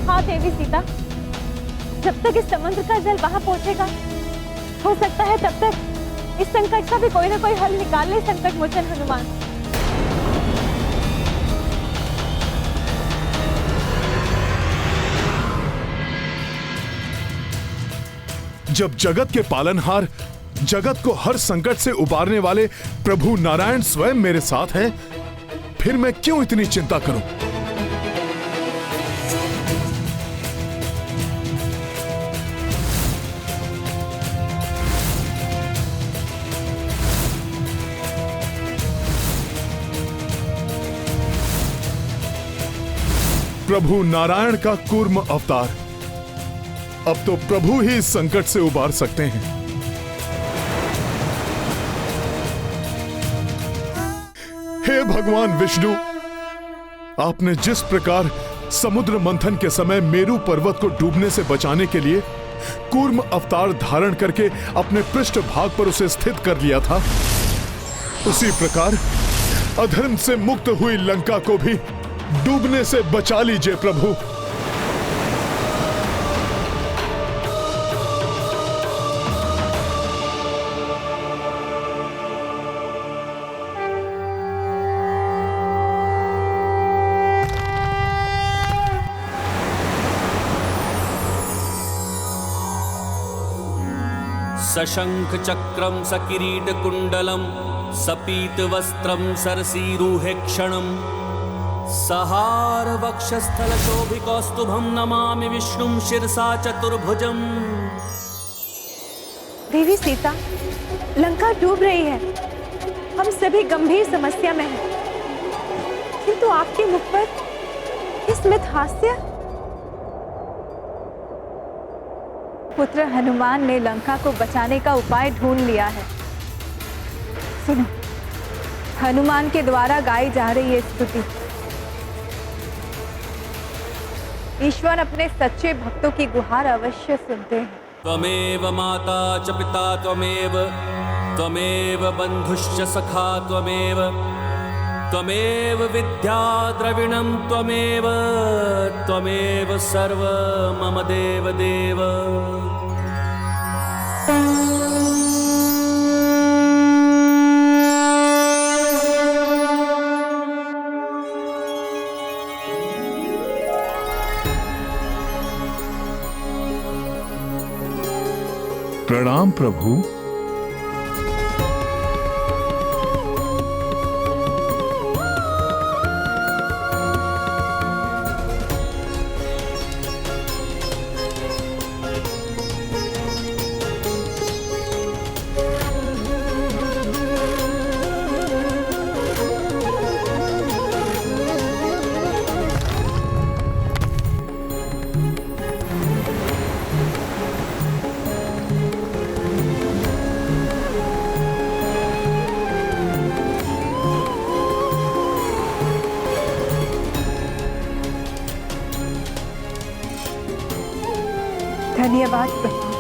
Speaker 13: हाँ देवी सीता, जब तक इस समुद्र का जल वहां पहुंचेगा, हो सकता है तब तक इस संकट का भी कोई ना कोई हल निकाल ले संकट मोचन हनुमान।
Speaker 6: जब जगत के पालनहार, जगत को हर संकट से उबारने वाले प्रभु नारायण स्वयं मेरे साथ हैं, फिर मैं क्यों इतनी चिंता करूं? प्रभु नारायण का कूर्म अवतार, अब तो प्रभु ही इस संकट से उबार सकते हैं। हे भगवान विष्णु, आपने जिस प्रकार समुद्र मंथन के समय मेरू पर्वत को डूबने से बचाने के लिए कूर्म अवतार धारण करके अपने पृष्ठ भाग पर उसे स्थित कर लिया था, उसी प्रकार अधर्म से मुक्त हुई लंका को भी डूबने से बचा लीजिए प्रभु।
Speaker 16: सशंख चक्रम सकिरीट कुंडलम सपीत वस्त्रम सरसीरुहे क्षणम सहार वक्षस्थल शोभिकौस्तुभम नमामि विष्णुम शिरसा चतुर्भुजम।
Speaker 13: देवी सीता, लंका डूब रही है। हम सभी गंभीर समस्या में हैं। किंतु आपके मुख पर ये स्मित हास्य।
Speaker 2: पुत्र हनुमान ने लंका को बचाने का उपाय ढूंढ लिया है। सुनो, हनुमान के द्वारा गाई जा रही ये स्तुति। ईश्वर अपने सच्चे भक्तों की गुहार अवश्य सुनते हैं।
Speaker 16: त्वमेव माता च पिता त्वमेव बंधुश्च सखा त्वमेव विद्या द्रविणं त्वमेव सर्व मम देव देव।
Speaker 6: प्रणाम प्रभु।
Speaker 2: धन्यवाद प्रभु।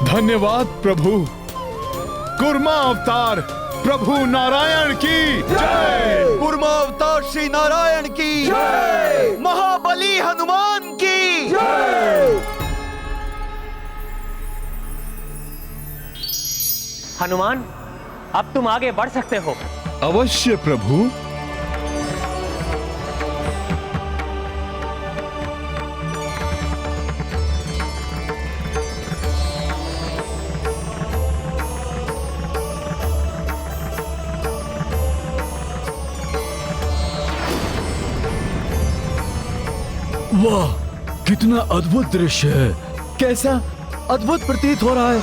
Speaker 6: धन्यवाद प्रभु। कुर्मा अवतार प्रभु नारायण की जय।
Speaker 14: कुर्मा अवतार श्री नारायण की जय। महाबली हनुमान की जय।
Speaker 1: हनुमान, अब तुम आगे बढ़ सकते हो।
Speaker 6: अवश्य प्रभु।
Speaker 7: वाह, कितना अद्भुत दृश्य है। कैसा अद्भुत प्रतीत हो रहा है।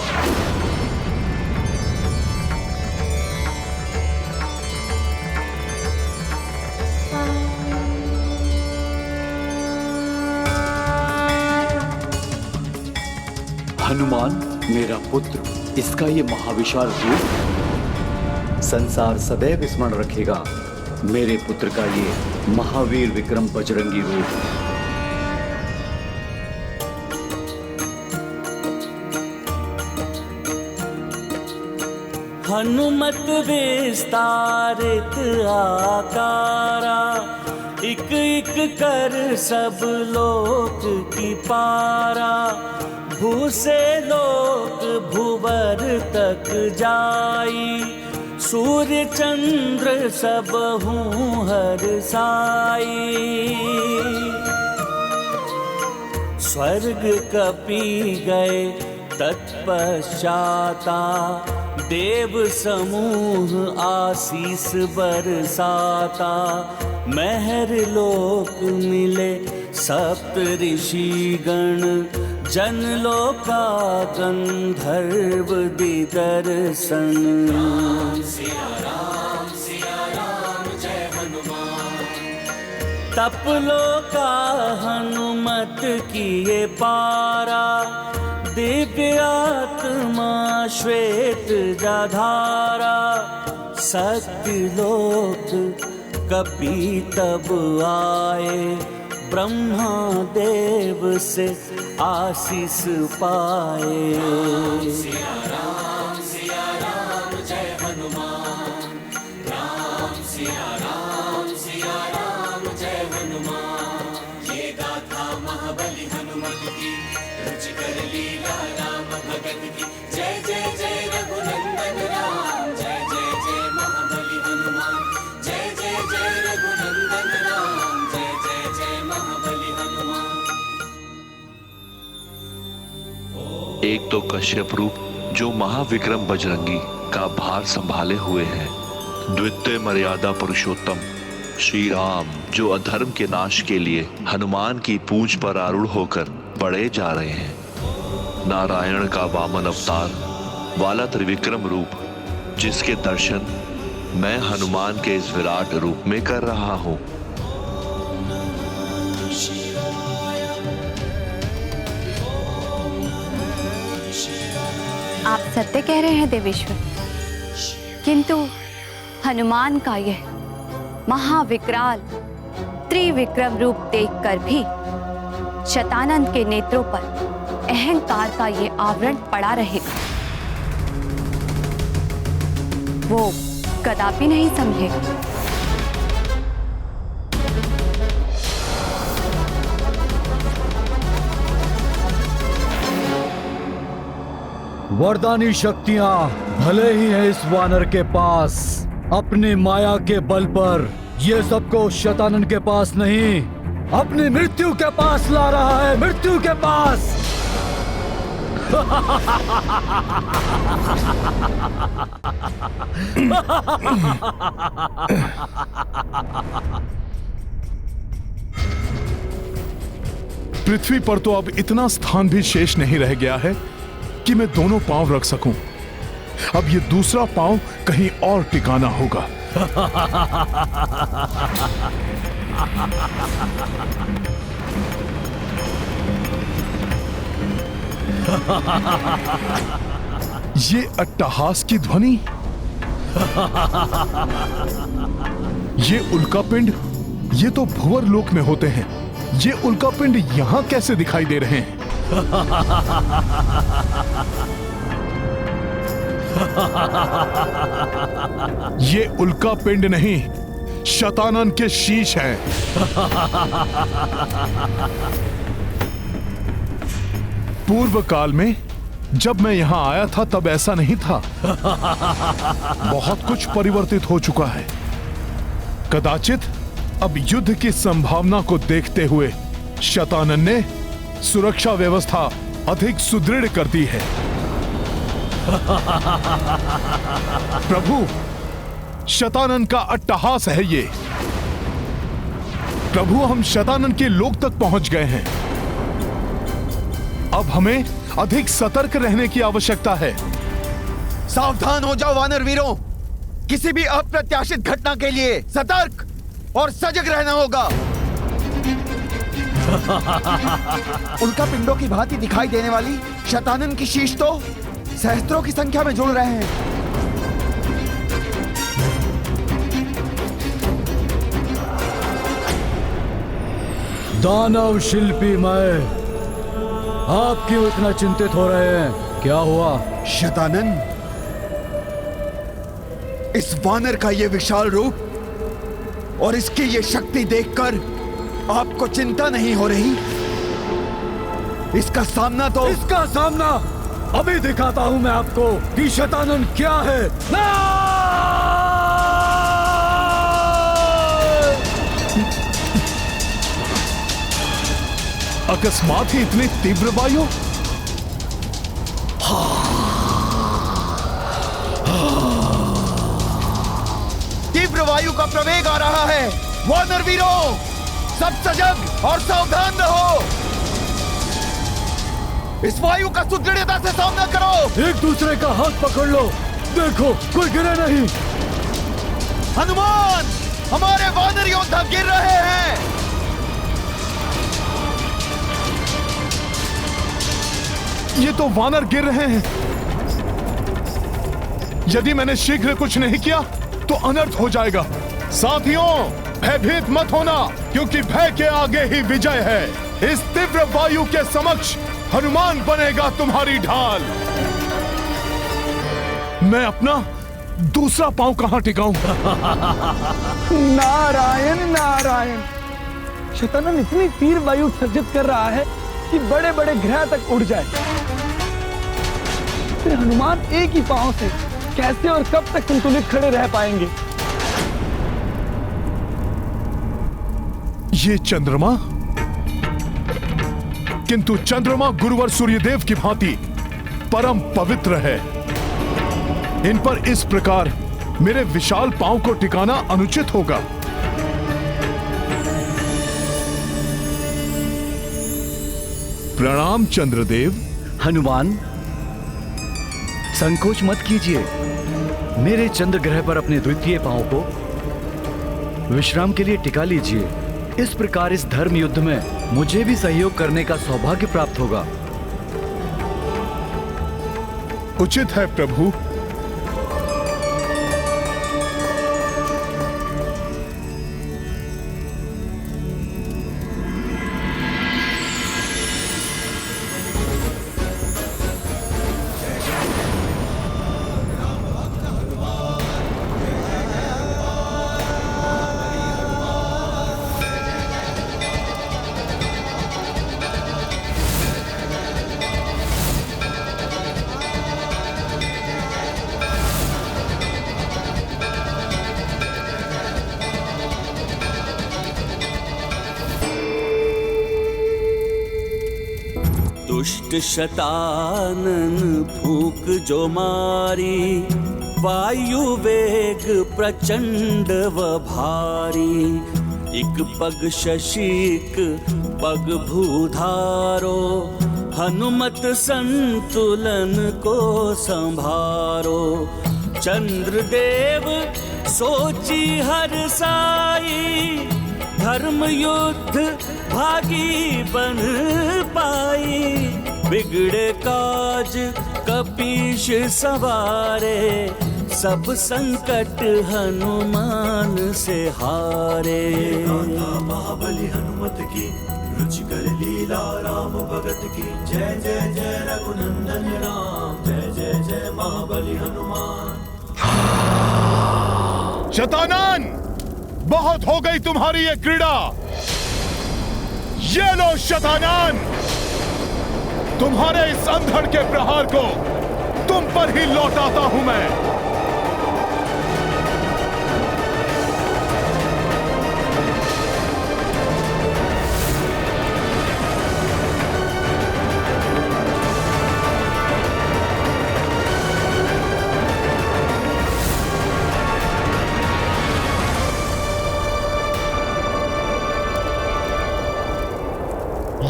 Speaker 17: हनुमान मेरा पुत्र, इसका ये महाविशाल रूप संसार सदैव स्मरण रखेगा। मेरे पुत्र का ये महावीर विक्रम बजरंगी रूप।
Speaker 16: हनुमत विस्तारित आकारा, एक एक कर सब लोक की पारा। भू से लोक भुवर तक जाई, सूर्य चंद्र सब हूँ हर साई। स्वर्ग कपि गए तत्पश्चाता, देव समूह आशीष बरसाता। महर लोक मिले सप्त ऋषि गण, जन लोका गंधर्व दिदर्शन। सिया राम जय हनुमान। तप लोका हनुमत किए पारा, दिव्य आत्मा श्वेत जाधारा। सत्य लोक कपि तब आए, ब्रह्मा देव से आशीष पाए। सिया राम जय हनुमान। राम सिया राम जय हनुमान। ये गाथा महाबली हनुमत की, रुचिकर लीला राम भगत की। जय जय जय रघुनंदन राम, जय जय जय महाबली हनुमान। जय जय जय रघुनंदन राम, जय जय जय महाबली हनुमान।
Speaker 18: एक तो कश्यप रूप जो महाविक्रम बजरंगी का भार संभाले हुए हैं, द्वितीय मर्यादा पुरुषोत्तम श्री राम जो अधर्म के नाश के लिए हनुमान की पूंछ पर आरूढ़ होकर बढ़े जा रहे हैं, नारायण का वामन अवतार वाला त्रिविक्रम रूप जिसके दर्शन मैं हनुमान के इस विराट रूप में कर रहा हूं।
Speaker 19: आप सत्य कह रहे हैं देवेश्वर, किंतु हनुमान का यह महाविकराल त्रिविक्रम रूप देखकर भी शतानंद के नेत्रों पर अहंकार का ये आवरण पड़ा रहेगा। वो कदापि नहीं समझेगा।
Speaker 7: वरदानी शक्तियां भले ही है इस वानर के पास, अपनी माया के बल पर ये सबको शतानंद के पास नहीं, अपनी मृत्यु के पास ला रहा है। मृत्यु के पास।
Speaker 6: पृथ्वी पर तो अब इतना स्थान भी शेष नहीं रह गया है कि मैं दोनों पांव रख सकूं। अब ये दूसरा पांव कहीं और टिकाना होगा। ये अट्टहास की ध्वनि, ये उल्कापिंड, ये तो भुवर लोक में होते हैं। ये उल्कापिंड यहाँ कैसे दिखाई दे रहे हैं? ये उल्कापिंड नहीं, शतानन के शीश हैं। पूर्व काल में जब मैं यहां आया था तब ऐसा नहीं था। बहुत कुछ परिवर्तित हो चुका है। कदाचित अब युद्ध की संभावना को देखते हुए शतानन ने सुरक्षा व्यवस्था अधिक सुदृढ़ कर दी है। प्रभु, शतानन का अट्टहास है ये। प्रभु, हम शतानन के लोक तक पहुंच गए हैं। अब हमें अधिक सतर्क रहने की आवश्यकता है।
Speaker 5: सावधान हो जाओ वानर वीरों, किसी भी अप्रत्याशित घटना के लिए सतर्क और सजग रहना होगा। उल्कापिंडों की भांति दिखाई देने वाली शतानन की शीश तो सहस्त्रों की संख्या में जुड़ रहे हैं।
Speaker 7: दानव शिल्पी मैं, आप क्यों इतना चिंतित हो रहे हैं? क्या हुआ?
Speaker 5: शतानन, इस वानर का ये विशाल रूप और इसकी ये शक्ति देखकर आपको चिंता नहीं हो रही? इसका सामना
Speaker 7: अभी दिखाता हूं मैं आपको कि शतानन क्या है।
Speaker 6: अकस्मात ही इतनी तीव्र वायु?
Speaker 5: तीव्र वायु का प्रवेग आ रहा है। वानर वीरों, सब सजग और सावधान रहो। इस वायु का सुदृढ़ता से सामना करो।
Speaker 7: एक दूसरे का हाथ पकड़ लो। देखो, कोई गिरे नहीं।
Speaker 5: हनुमान, हमारे वानर योद्धा गिर रहे हैं।
Speaker 6: ये तो वानर गिर रहे हैं। यदि मैंने शीघ्र कुछ नहीं किया तो अनर्थ हो जाएगा। साथियों, भयभीत मत होना, क्योंकि भय के आगे ही विजय है। इस तीव्र वायु के समक्ष हनुमान बनेगा तुम्हारी ढाल। मैं अपना दूसरा पांव कहां टिकाऊं?
Speaker 8: नारायण नारायण, शतानन इतनी तीव्र वायु सर्जित कर रहा है कि बड़े बड़े ग्रह तक उड़ जाए। फिर हनुमान एक ही पांव से कैसे और कब तक संतुलित खड़े रह पाएंगे?
Speaker 6: ये चंद्रमा, किंतु चंद्रमा गुरुवर सूर्यदेव की भांति परम पवित्र है। इन पर इस प्रकार मेरे विशाल पांव को टिकाना अनुचित होगा। प्रणाम चंद्रदेव।
Speaker 17: हनुमान, संकोच मत कीजिए। मेरे चंद्र ग्रह पर अपने द्वितीय पांव को विश्राम के लिए टिका लीजिए। इस प्रकार इस धर्म युद्ध में मुझे भी सहयोग करने का सौभाग्य प्राप्त होगा।
Speaker 6: उचित है प्रभु।
Speaker 16: दुष्ट शतानन फूक जो मारी, वायु वेग प्रचंड व भारी। एक पग शशीक पग भूधारो, हनुमत संतुलन को संभारो। चंद्रदेव सोची हर साई, धर्म युद्ध भागी बन पाई। बिगड़े काज कपीश सवारे, सब संकट हनुमान से हारे।
Speaker 10: महाबली हनुमत की लीला राम भगत की जय जय जय रघुनंदन राम जय जय जय महाबली हनुमान।
Speaker 6: शतानन, बहुत हो गई तुम्हारी ये क्रीड़ा। ये लो शतानन, तुम्हारे इस अंधड़ के प्रहार को तुम पर ही लौटाता हूं मैं।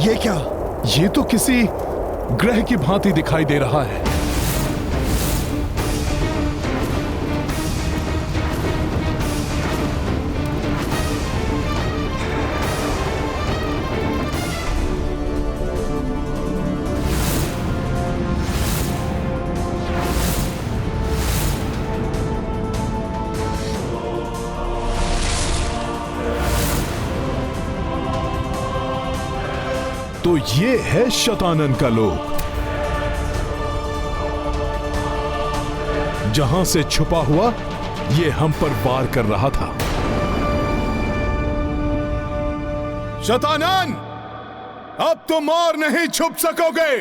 Speaker 6: ये क्या? ये तो किसी ग्रह की भांति दिखाई दे रहा है। तो ये है शतानन का लोक, जहां से छुपा हुआ ये हम पर वार कर रहा था। शतानन, अब तुम और नहीं छुप सकोगे।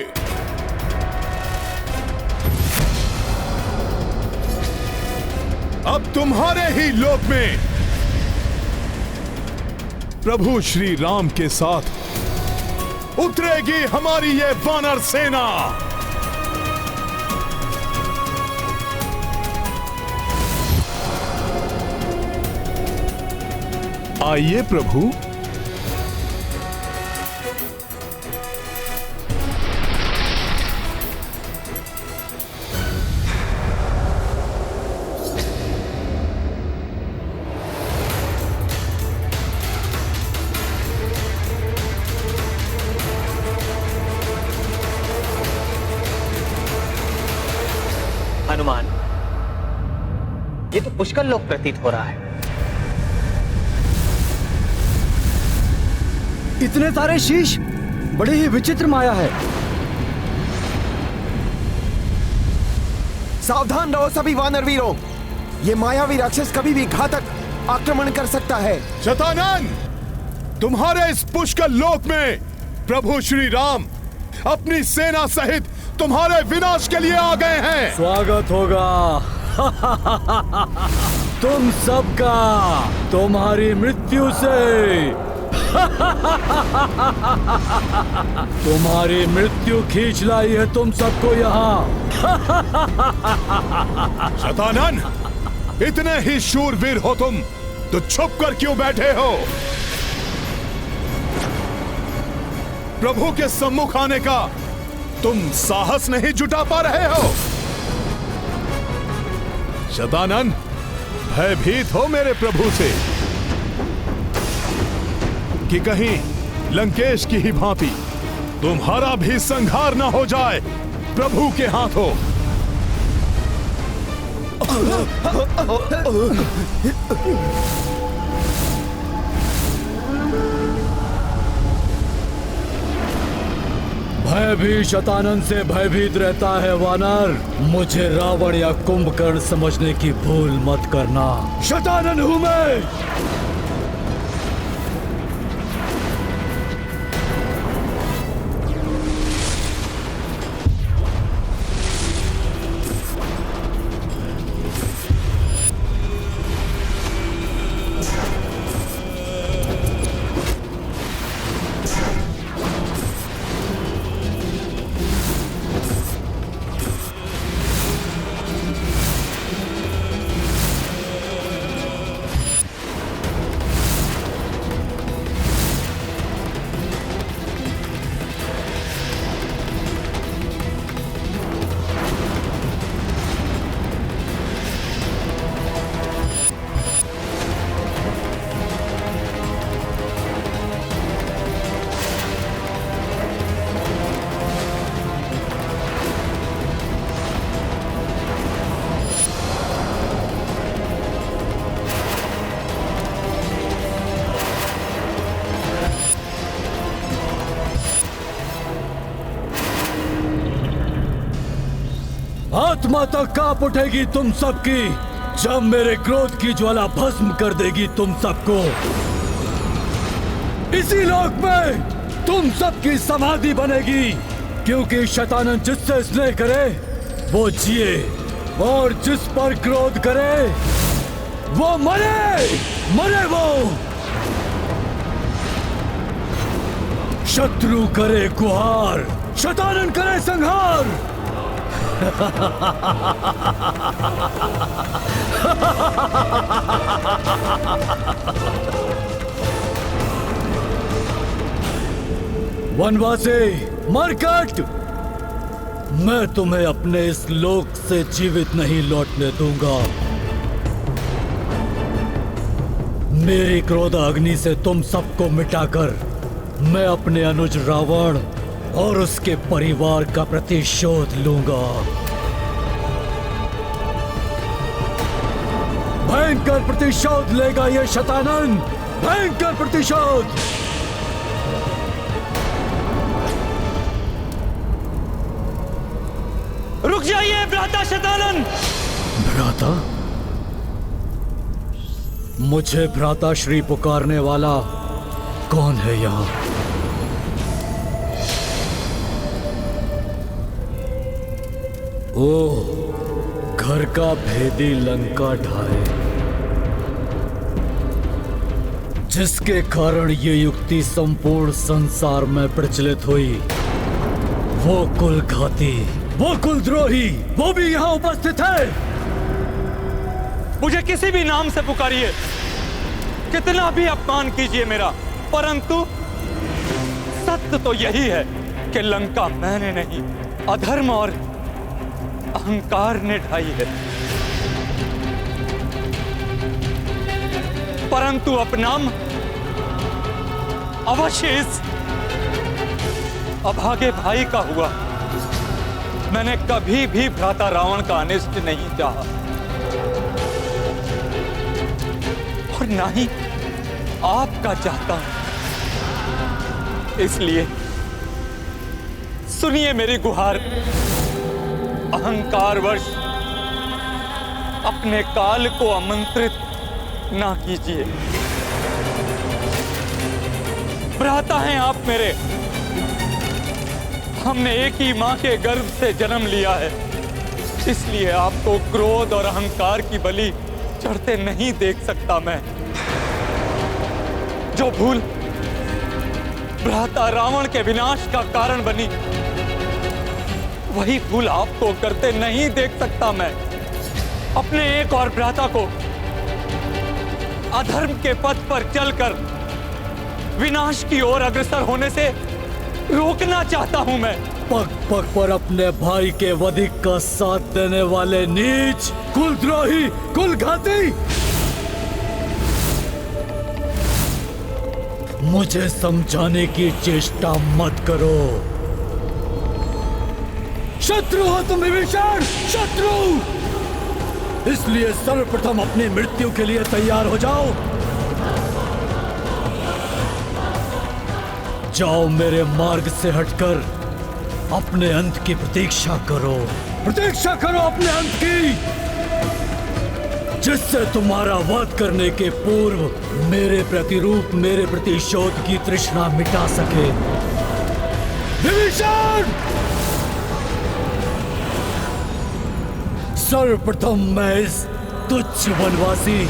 Speaker 6: अब तुम्हारे ही लोक में प्रभु श्री राम के साथ उतरेगी हमारी ये वानर सेना। आइए प्रभु।
Speaker 1: हनुमान, ये तो पुष्कर लोक प्रतीत हो रहा है।
Speaker 7: इतने सारे शीश, बड़ी ही विचित्र माया है।
Speaker 5: सावधान रहो सभी वानर वीरों, ये मायावी राक्षस कभी भी घातक आक्रमण कर सकता है।
Speaker 6: शतानन, तुम्हारे इस पुष्कर लोक में प्रभु श्री राम अपनी सेना सहित तुम्हारे विनाश के लिए आ गए हैं।
Speaker 7: स्वागत होगा तुम सबका तुम्हारी मृत्यु से। तुम्हारी मृत्यु खींच लाई है तुम सबको यहाँ।
Speaker 6: शतानन, इतने ही शूरवीर हो तुम तो छुप कर क्यों बैठे हो? प्रभु के सम्मुख आने का तुम साहस नहीं जुटा पा रहे हो? शतानन, भयभीत हो मेरे प्रभु से कि कहीं लंकेश की ही भांति तुम्हारा भी संहार न हो जाए प्रभु के हाथों।
Speaker 7: भय भी शतानन से भयभीत रहता है वानर। मुझे रावण या कुंभकर्ण समझने की भूल मत करना। शतानन हूं मैं। आत्मा तक कांप उठेगी तुम सबकी जब मेरे क्रोध की ज्वाला भस्म कर देगी तुम सबको। इसी लोक में तुम सबकी समाधि बनेगी, क्योंकि शैतानन जिससे स्नेह करे वो जिए और जिस पर क्रोध करे वो मरे। मरे वो। शत्रु करे गुहार, शैतानन करे संहार। वनवासी मरकट, मैं तुम्हें अपने इस लोक से जीवित नहीं लौटने दूंगा। मेरी क्रोध अग्नि से तुम सबको मिटाकर मैं अपने अनुज रावण और उसके परिवार का प्रतिशोध लूंगा। भयंकर प्रतिशोध लेगा ये शैतानन, भयंकर प्रतिशोध।
Speaker 11: रुक जाइए भ्राता शैतानन।
Speaker 7: भ्राता? मुझे भ्राता श्री पुकारने वाला कौन है यहाँ? ओ, घर का भेदी लंका ढाए, जिसके कारण ये युक्ति संपूर्ण संसार में प्रचलित हुई। वो कुलघाती, वो कुलद्रोही, वो भी यहाँ उपस्थित है।
Speaker 11: मुझे किसी भी नाम से पुकारिए, कितना भी अपमान कीजिए मेरा, परंतु सत्य तो यही है कि लंका मैंने नहीं, अधर्म और अहंकार ने ढाई है। परंतु अपनाम अवश्य इस अभागे भाई का हुआ। मैंने कभी भी भ्राता रावण का अनिष्ट नहीं चाहा और ना ही आपका चाहता हूं। इसलिए सुनिए मेरी गुहार, अहंकारवश अपने काल को आमंत्रित ना कीजिए। भ्राता हैं आप मेरे, हमने एक ही मां के गर्भ से जन्म लिया है, इसलिए आपको क्रोध और अहंकार की बलि चढ़ते नहीं देख सकता मैं। जो भूल भ्राता रावण के विनाश का कारण बनी, वही भूल आपको करते नहीं देख सकता मैं। अपने एक और भ्राता को अधर्म के पथ पर चलकर विनाश की ओर अग्रसर होने से रोकना चाहता हूं मैं।
Speaker 7: पग पग पर अपने भाई के वधिक का साथ देने वाले नीच, कुलद्रोही, कुलघाती, मुझे समझाने की चेष्टा मत करो। शत्रु हो तुम विभीषण, शत्रु। इसलिए सर्वप्रथम अपनी मृत्यु के लिए तैयार हो जाओ। जाओ मेरे मार्ग से हटकर अपने अंत की प्रतीक्षा करो। प्रतीक्षा करो अपने अंत की, जिससे तुम्हारा वध करने के पूर्व मेरे प्रतिरूप, मेरे प्रतिशोध की तृष्णा मिटा सके। विभीषण, सर्वप्रथम मैं इस तुच्छ वनवासी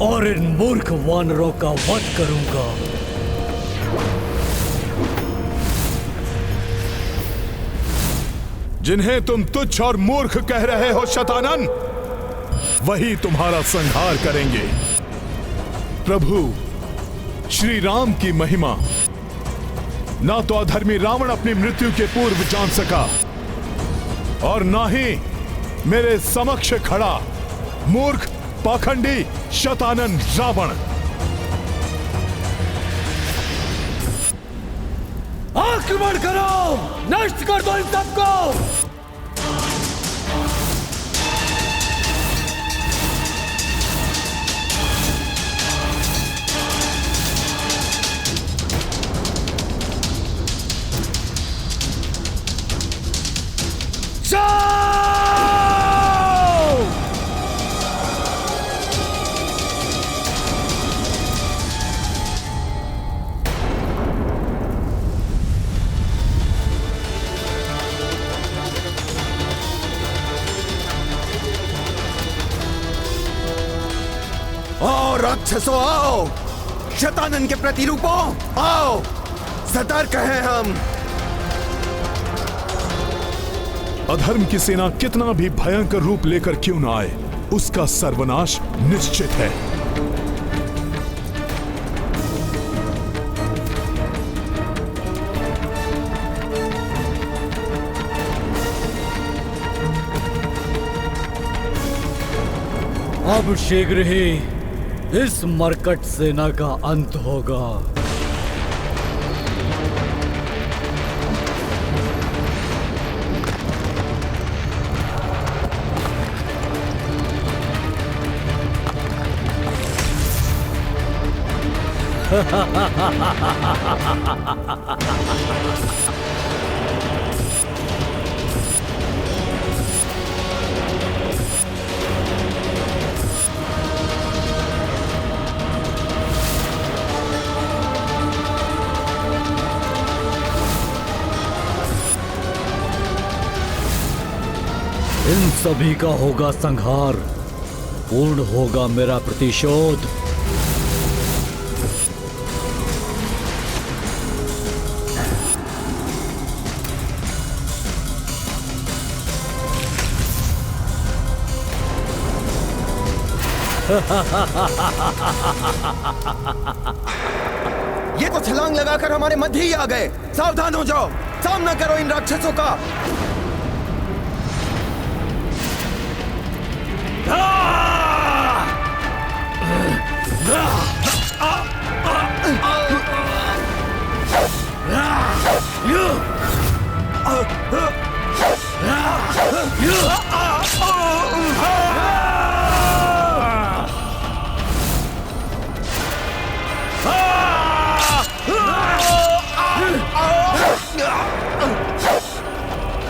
Speaker 7: और इन मूर्ख वानरों का वध करूंगा।
Speaker 6: जिन्हें तुम तुच्छ और मूर्ख कह रहे हो शतानन, वही तुम्हारा संहार करेंगे। प्रभु श्री राम की महिमा ना तो अधर्मी रावण अपनी मृत्यु के पूर्व जान सका, और ना ही मेरे समक्ष खड़ा मूर्ख पाखंडी शतानन रावण।
Speaker 7: आक्रमण करो, नष्ट कर दो इन सबको।
Speaker 5: राक्षसों आओ, शतानन के प्रतिरूपों आओ, सतर्क हैं हम।
Speaker 6: अधर्म की सेना कितना भी भयंकर रूप लेकर क्यों ना आए, उसका सर्वनाश निश्चित है।
Speaker 7: अब शीघ्र ही इस मरकट सेना का अंत होगा। इन सभी का होगा संहार, पूर्ण होगा मेरा प्रतिशोध।
Speaker 5: ये तो छलांग लगाकर हमारे मध्य ही आ गए। सावधान हो जाओ, सामना करो इन राक्षसों का।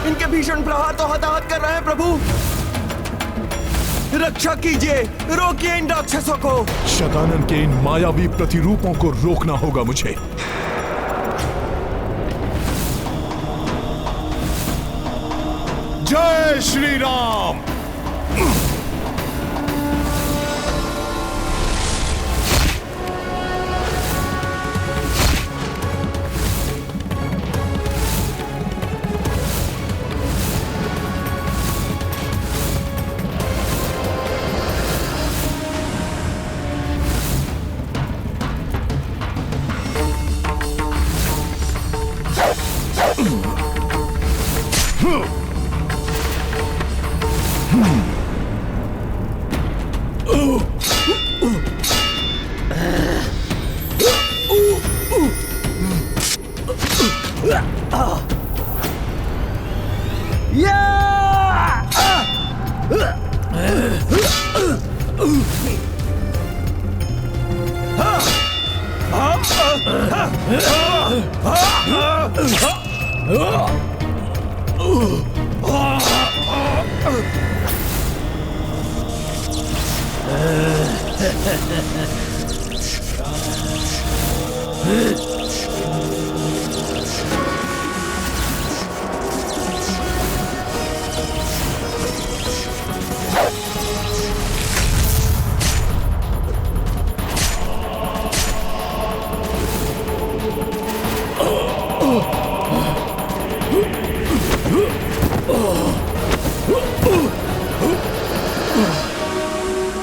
Speaker 5: इनके भीषण प्रहार तो हताहत कर रहे हैं प्रभु। रक्षा कीजिए, रोकिए इन राक्षसों को।
Speaker 6: शतानन के इन मायावी प्रतिरूपों को रोकना होगा मुझे। जय श्री राम।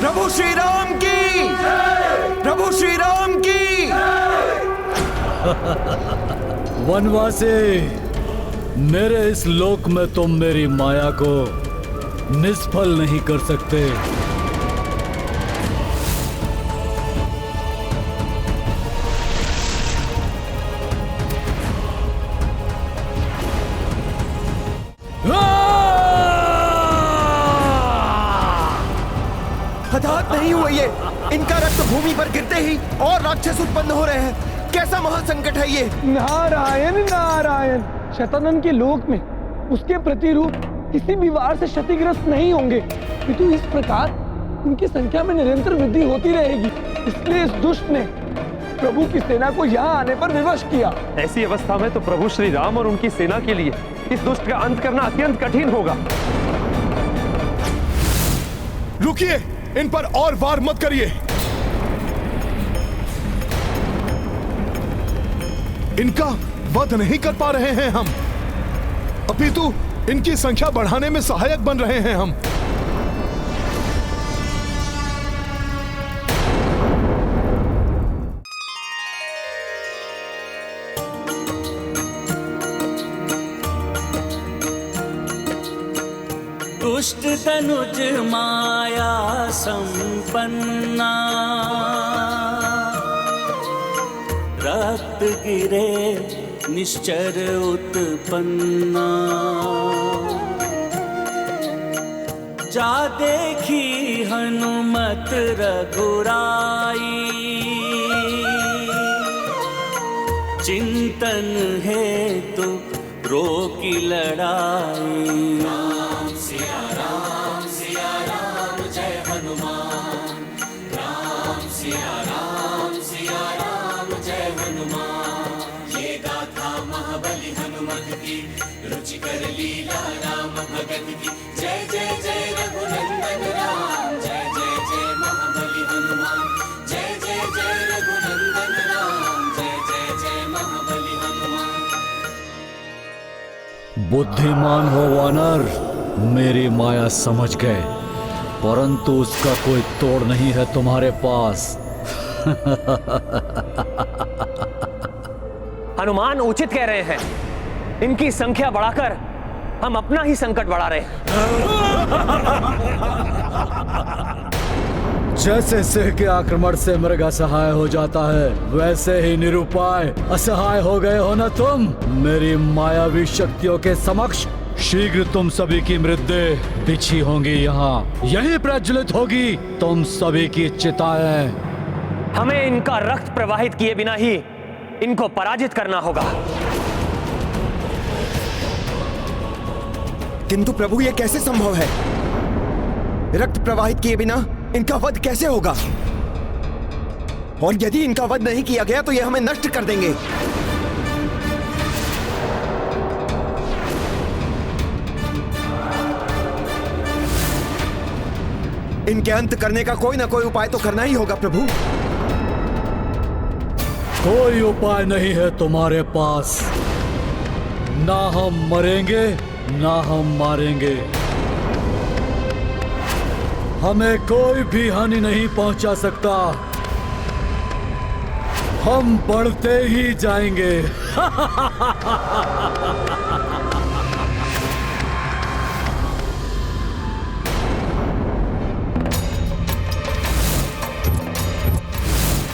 Speaker 5: प्रभु श्री राम की, प्रभु श्री राम की।
Speaker 7: वनवासी, मेरे इस लोक में तुम मेरी माया को निष्फल नहीं कर सकते।
Speaker 5: हताहत नहीं हुए ये। इनका रक्त भूमि पर गिरते ही और राक्षस उत्पन्न हो रहे हैं। कैसा महासंकट है ये।
Speaker 8: नारायण नारायण। शतानन के लोक में उसके प्रतिरूप किसी भी वार से क्षतिग्रस्त नहीं होंगे, किंतु इस प्रकार उनकी संख्या में निरंतर वृद्धि होती रहेगी। इसलिए इस दुष्ट ने प्रभु की सेना को यहाँ आने पर विवश किया।
Speaker 4: ऐसी अवस्था में तो प्रभु श्री राम और उनकी सेना के लिए इस दुष्ट का अंत करना अत्यंत कठिन होगा।
Speaker 6: रुकिए, इन पर और वार मत करिए। इनका वध नहीं कर पा रहे हैं हम, अपितु इनकी संख्या बढ़ाने में सहायक बन रहे हैं हम।
Speaker 16: दुष्ट तनुज माया संपन्ना, रक्त गिरे निश्चर उत्पन्ना। जा देखी हनुमत रघुराई, चिंतन है तो रोकी लड़ाई। राम सिया राम जय हनुमान। राम सिया राम जय हनुमान। ये गाथा महाबली हनुमत की, रुचिकर लीला राम भगत की। जय जय जय रघुनंदन राम, जय जय जय महाबली हनुमान। जय जय जय रघुनंदन राम, जय जय जय महाबली हनुमान।
Speaker 17: बुद्धिमान हो वानर, मेरी माया समझ गए, परंतु उसका कोई तोड़ नहीं है तुम्हारे पास।
Speaker 1: हनुमान उचित कह रहे हैं, इनकी संख्या बढ़ाकर हम अपना ही संकट बढ़ा रहे हैं।
Speaker 17: जैसे सिंह के आक्रमण से मृग असहाय हो जाता है, वैसे ही निरुपाय असहाय हो गए हो न तुम। मेरी मायावी शक्तियों के समक्ष शीघ्र तुम सभी की मृतदेह बिछी होंगी, यहाँ यही प्रज्वलित होगी तुम सभी की चिताएं।
Speaker 1: हमें इनका रक्त प्रवाहित किए बिना ही इनको पराजित करना होगा।
Speaker 5: किंतु प्रभु, यह कैसे संभव है? रक्त प्रवाहित किए बिना इनका वध कैसे होगा? और यदि इनका वध नहीं किया गया तो यह हमें नष्ट कर देंगे। इनके अंत करने का कोई ना कोई उपाय तो करना ही होगा प्रभु।
Speaker 17: कोई उपाय नहीं है तुम्हारे पास। ना हम मरेंगे ना हम मारेंगे, हमें कोई भी हानि नहीं पहुंचा सकता। हम बढ़ते ही जाएंगे।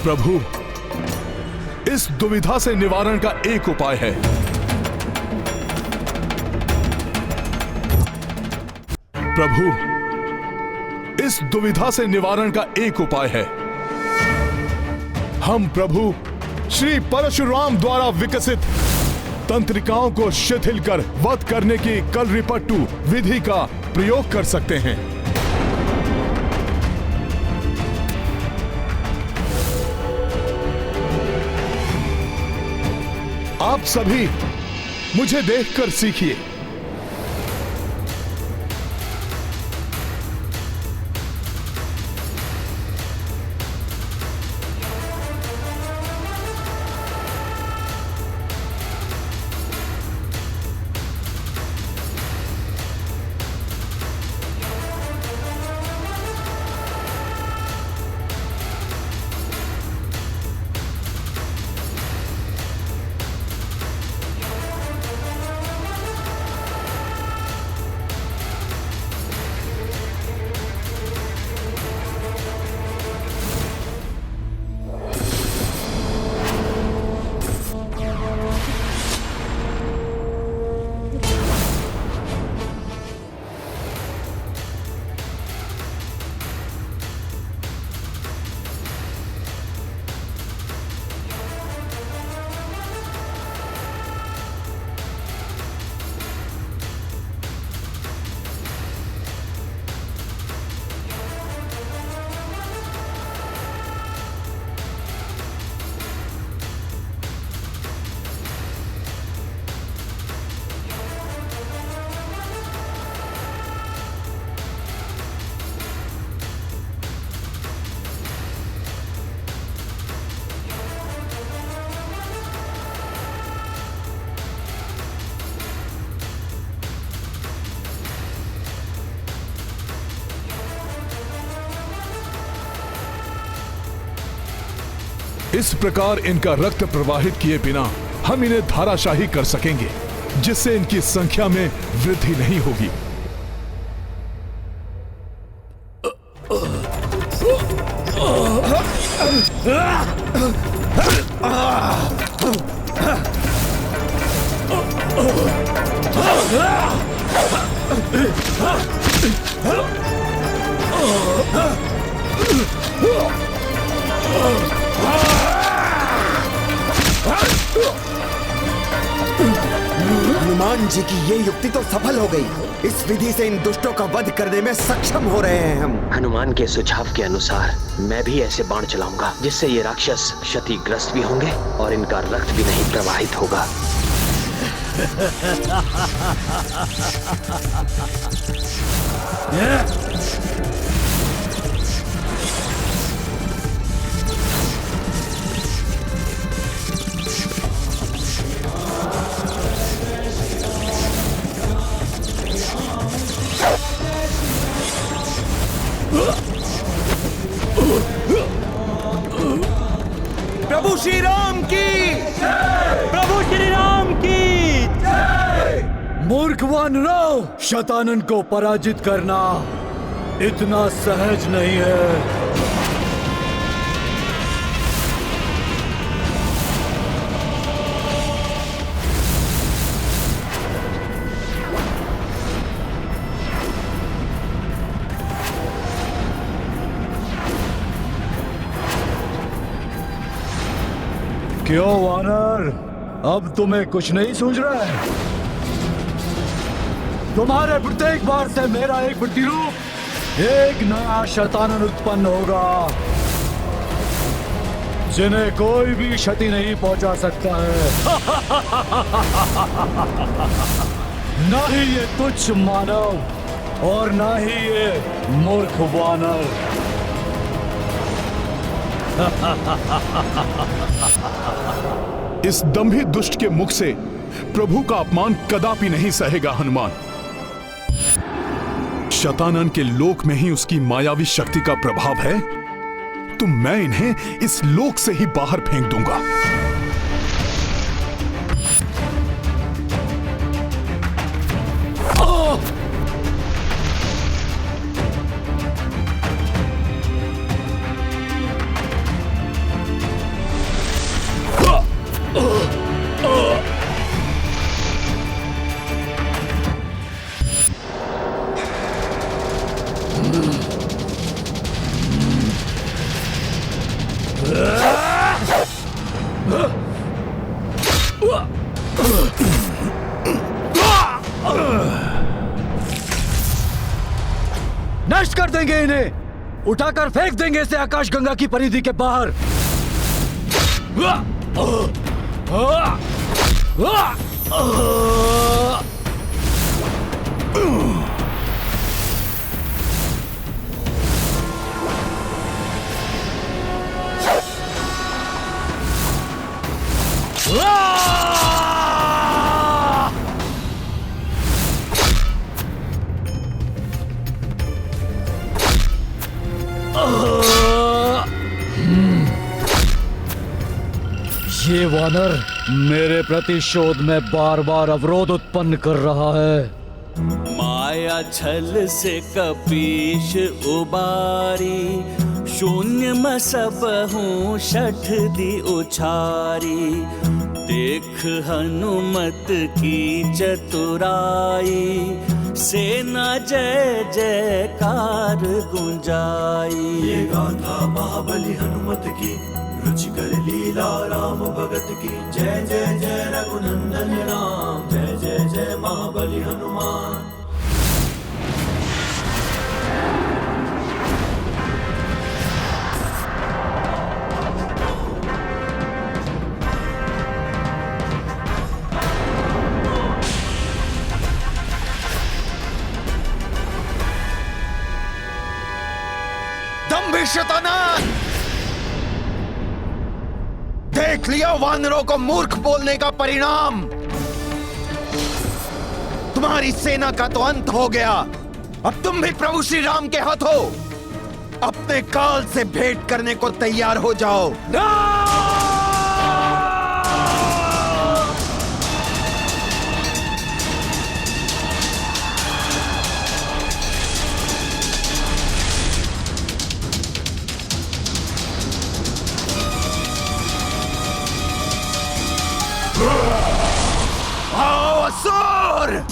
Speaker 6: प्रभु, इस दुविधा से निवारण का एक उपाय है। प्रभु, इस दुविधा से निवारण का एक उपाय है। हम प्रभु श्री परशुराम द्वारा विकसित तंत्रिकाओं को शिथिल कर वध करने की कलरिपट्टू विधि का प्रयोग कर सकते हैं। आप सभी मुझे देखकर सीखिए। इस प्रकार इनका रक्त प्रवाहित किए बिना हम इन्हें धाराशाही कर सकेंगे, जिससे इनकी संख्या में वृद्धि नहीं होगी।
Speaker 5: हनुमान जी की ये युक्ति तो सफल हो गई। इस विधि से इन दुष्टों का वध करने में सक्षम हो रहे हैं हम।
Speaker 1: हनुमान के सुझाव के अनुसार मैं भी ऐसे बाण चलाऊंगा जिससे ये राक्षस क्षतिग्रस्त भी होंगे और इनका रक्त भी नहीं प्रवाहित होगा।
Speaker 5: प्रभु श्री राम की
Speaker 11: प्रभु श्री राम की
Speaker 7: मूर्ख वानरों, शतानन को पराजित करना इतना सहज नहीं है। क्यों वानर, अब तुम्हें कुछ नहीं सूझ रहा है? तुम्हारे प्रत्येक बार से मेरा एक प्रतिरूप, एक नया शतानन उत्पन्न होगा जिन्हें कोई भी क्षति नहीं पहुंचा सकता है। ना ही ये तुच्छ मानव और ना ही ये मूर्ख वानर।
Speaker 6: इस दंभी दुष्ट के मुख से प्रभु का अपमान कदापि नहीं सहेगा हनुमान। शतानन के लोक में ही उसकी मायावी शक्ति का प्रभाव है, तो मैं इन्हें इस लोक से ही बाहर फेंक दूंगा।
Speaker 7: नष्ट कर देंगे इन्हें, उठाकर फेंक देंगे इसे आकाश गंगा की परिधि के बाहर। ये वानर मेरे प्रतिशोध में बार बार अवरोध उत्पन्न कर रहा है।
Speaker 16: माया छल से कपीश उबारी, शून्य में सब हूँ शठ दी उछारी। देख हनुमत की चतुराई, सेना जय जयकार गुंजाई।
Speaker 10: ये गाथा महाबली हनुमत की, रुचिकर लीला राम भगत की। जय जय जय रघुनंदन राम, जय जय जय महाबली हनुमान।
Speaker 5: दंभी शतानन, देख लिया वानरों को मूर्ख बोलने का परिणाम। तुम्हारी सेना का तो अंत हो गया। अब तुम भी प्रभु श्री राम के हाथों अपने काल से भेंट करने को तैयार हो जाओ। आओ असुर!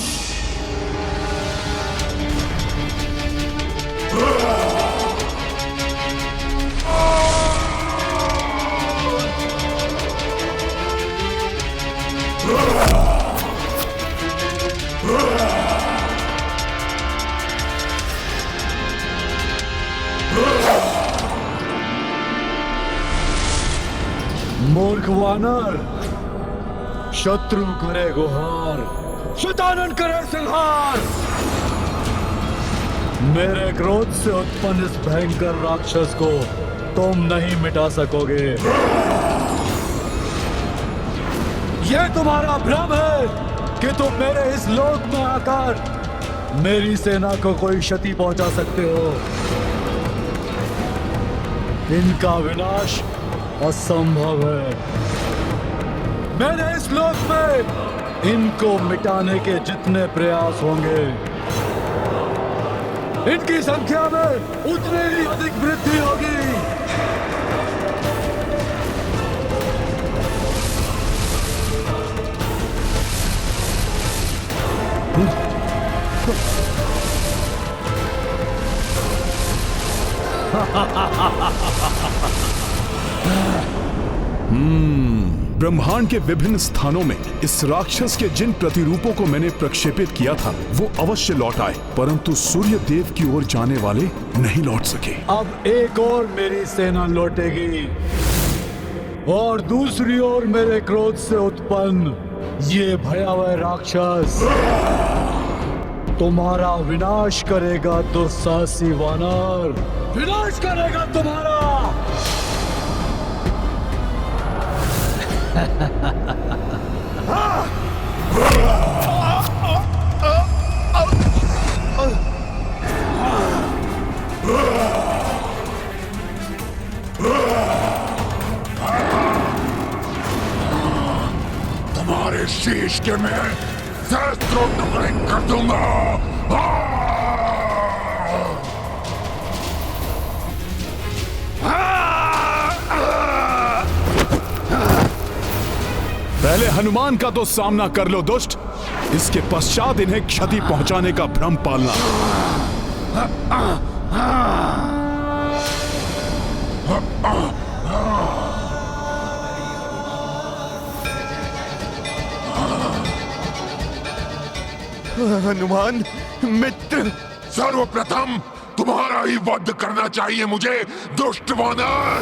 Speaker 7: मूर्ख वानर, शत्रु करे गुहार, शैतानन करे संहार। मेरे क्रोध से उत्पन्न इस भयंकर राक्षस को तुम नहीं मिटा सकोगे। यह तुम्हारा भ्रम है कि तुम मेरे इस लोक में आकर मेरी सेना को कोई क्षति पहुंचा सकते हो। इनका विनाश असंभव है। मैंने इस लोक में इनको मिटाने के जितने प्रयास होंगे, इनकी संख्या में उतनी ही अधिक वृद्धि होगी।
Speaker 6: ब्रह्मांड के विभिन्न स्थानों में इस राक्षस के जिन प्रतिरूपों को मैंने प्रक्षेपित किया था वो अवश्य लौट आए, परंतु सूर्य देव की ओर जाने वाले नहीं लौट सके।
Speaker 7: अब एक और मेरी सेना लौटेगी और दूसरी ओर मेरे क्रोध से उत्पन्न ये भयावह राक्षस तुम्हारा विनाश करेगा। दुस्साहसी वानर, विनाश करेगा तुम्हारा।
Speaker 20: तुम्हारे शीश के मैं सहस्त्रों टुकड़े कर दूंगा।
Speaker 6: पहले हनुमान का तो सामना कर लो दुष्ट, इसके पश्चात इन्हें क्षति पहुंचाने का भ्रम पालना।
Speaker 5: हनुमान मित्र,
Speaker 20: सर्वप्रथम तुम्हारा ही वध करना चाहिए मुझे, दुष्ट वानर।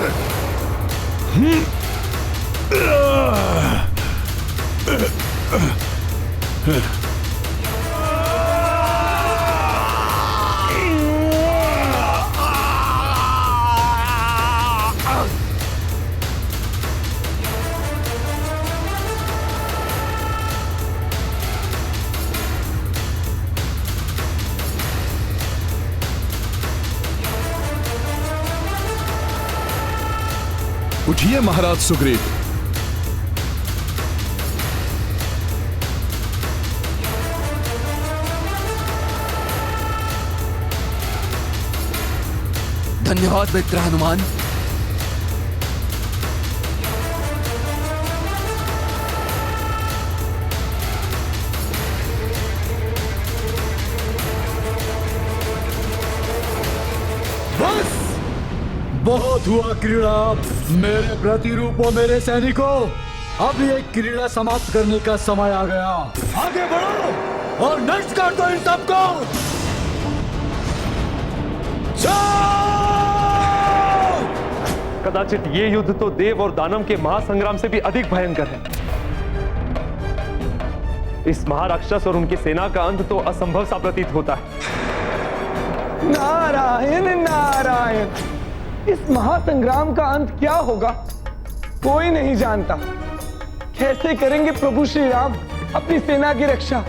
Speaker 6: उठिए महाराज सुग्रीव।
Speaker 5: धन्यवाद मित्र हनुमान।
Speaker 7: बस बहुत हुआ क्रीड़ा। मेरे प्रतिरूपों, मेरे सैनिकों, अब ये क्रीड़ा समाप्त करने का समय आ गया। आगे बढ़ो और नष्ट कर दो इन सबको।
Speaker 4: कदाचित ये युद्ध तो देव और दानव के महासंग्राम से भी अधिक भयंकर है। इस महाराक्षस और उनकी सेना का अंत तो असंभव सा प्रतीत होता है।
Speaker 8: नारायण नारायण, इस महासंग्राम का अंत क्या होगा कोई नहीं जानता। कैसे करेंगे प्रभु श्री राम अपनी सेना की रक्षा।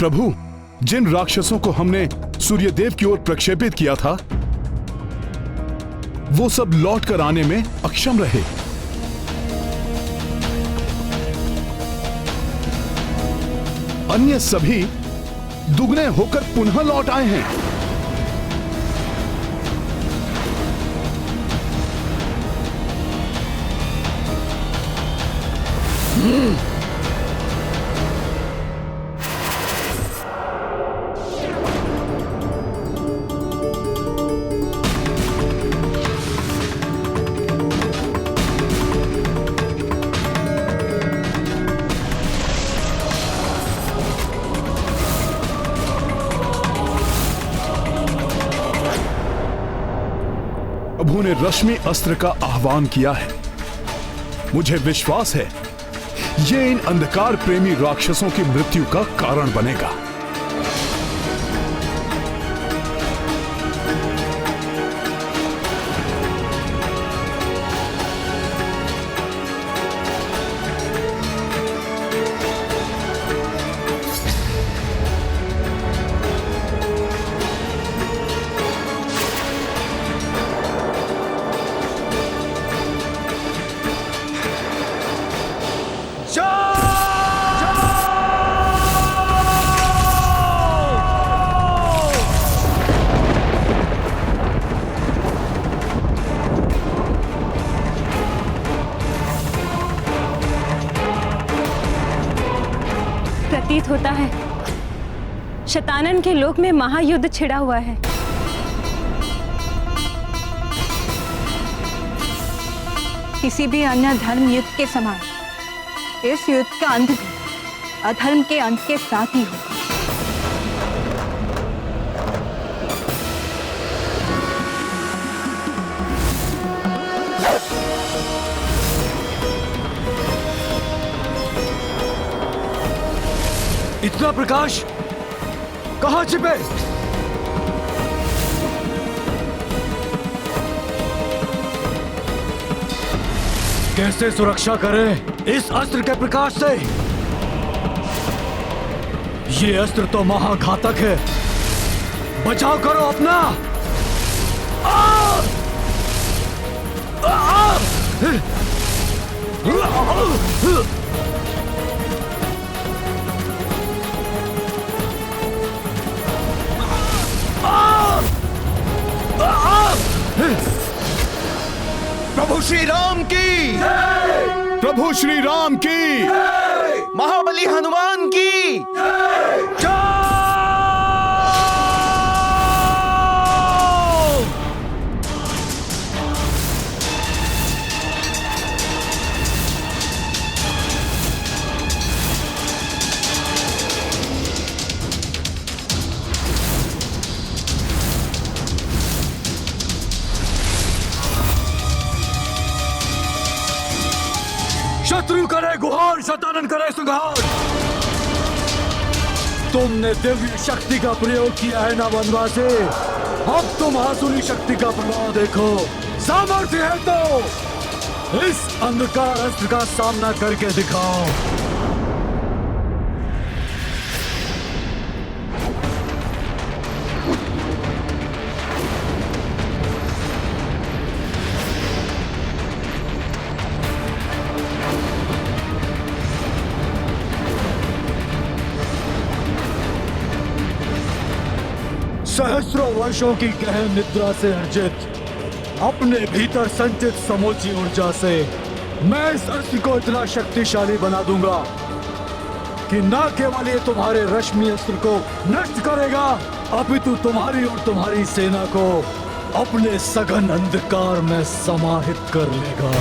Speaker 6: प्रभु, जिन राक्षसों को हमने सूर्यदेव की ओर प्रक्षेपित किया था वो सब लौट कर आने में अक्षम रहे। अन्य सभी दुगने होकर पुनः लौट आए हैं। प्रभु ने रश्मि अस्त्र का आह्वान किया है। मुझे विश्वास है ये इन अंधकार प्रेमी राक्षसों की मृत्यु का कारण बनेगा।
Speaker 13: प्रतीत होता है शतानन के लोक में महायुद्ध छिड़ा हुआ है।
Speaker 2: किसी भी अन्य धर्म युद्ध के समान इस युद्ध का अंत भी अधर्म के अंत के साथ ही होगा।
Speaker 7: इतना प्रकाश कहां छिपे? कैसे सुरक्षा करें इस अस्त्र के प्रकाश से? ये अस्त्र तो महाघातक है। बचाव करो अपना।
Speaker 5: प्रभु श्री राम की,
Speaker 6: प्रभु श्री राम की,
Speaker 5: महाबली हनुमान की।
Speaker 7: शत्रु करे गुहार, शतानन करे संहार। तुमने दिव्य शक्ति का प्रयोग किया है ना वनवासी, अब तुम आसुरी शक्ति का प्रभाव देखो। सामर्थ्य है तो इस अंधकार अस्त्र का सामना करके दिखाओ। सहस्रों वर्षों की गहन निद्रा से अर्जित अपने भीतर संचित समूची ऊर्जा से मैं इस अस्त्र को इतना शक्तिशाली बना दूंगा कि न केवल ये तुम्हारे रश्मि अस्त्र को नष्ट करेगा, अपितु तुम्हारी और तुम्हारी सेना को अपने सघन अंधकार में समाहित कर लेगा।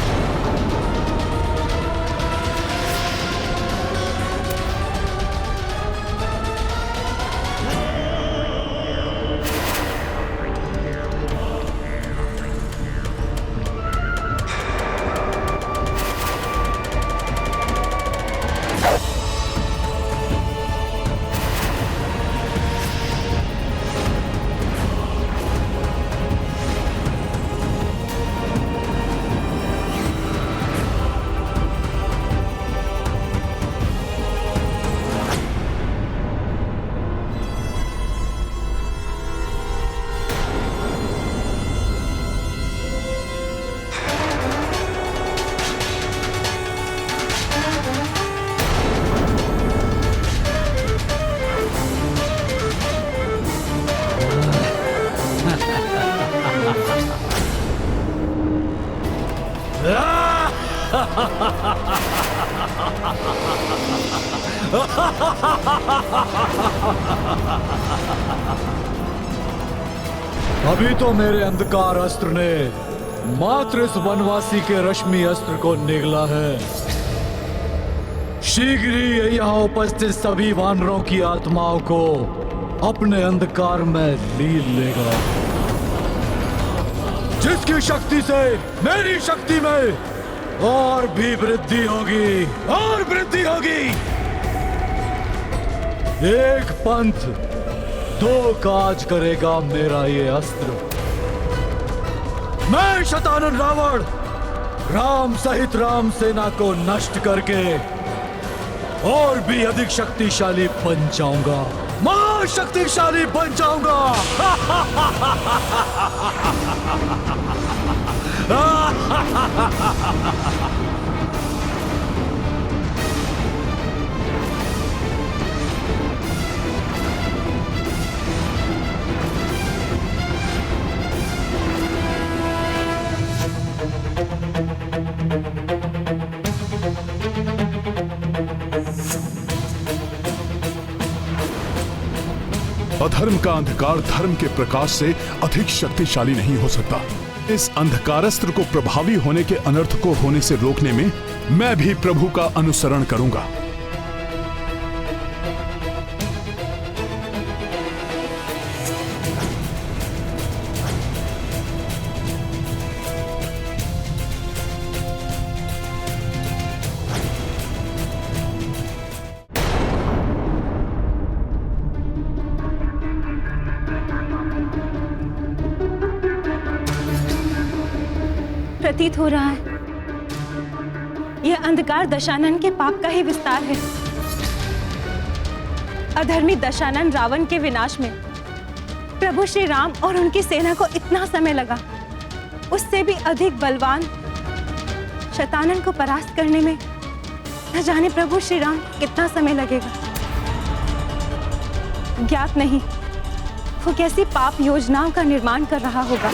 Speaker 7: अभी तो मेरे अंधकार अस्त्र ने मात्र इस वनवासी के रश्मि अस्त्र को निगला है। शीघ्र ही यहाँ उपस्थित सभी वानरों की आत्माओं को अपने अंधकार में लीन लेगा, जिसकी शक्ति से मेरी शक्ति में और भी वृद्धि होगी, और वृद्धि होगी। एक पंथ दो काज करेगा मेरा ये अस्त्र। मैं शतानन रावण राम सहित राम सेना को नष्ट करके और भी अधिक शक्तिशाली बन जाऊंगा, महाशक्तिशाली बन जाऊंगा।
Speaker 6: अधर्म का अंधकार धर्म के प्रकाश से अधिक शक्तिशाली नहीं हो सकता। इस अंधकारस्त्र को प्रभावी होने के अनर्थ को होने से रोकने में मैं भी प्रभु का अनुसरण करूंगा।
Speaker 13: प्रतीत हो रहा है यह अंधकार दशानन के पाप का ही विस्तार है। अधर्मी दशानन रावण के विनाश में प्रभु श्री राम और उनकी सेना को इतना समय लगा, उससे भी अधिक बलवान शतानन को परास्त करने में न जाने प्रभु श्री राम कितना समय लगेगा। ज्ञात नहीं वो कैसी पाप योजनाओं का निर्माण कर रहा होगा।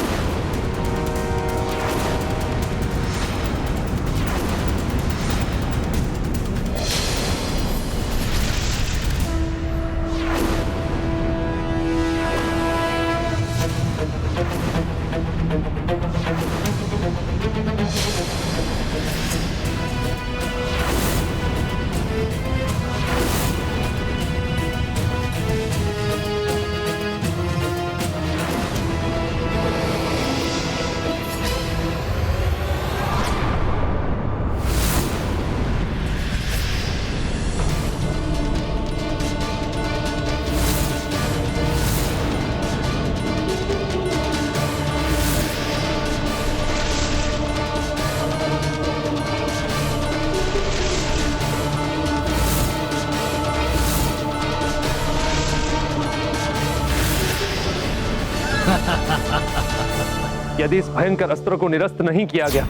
Speaker 4: यदि इस भयंकर अस्त्र को निरस्त नहीं किया गया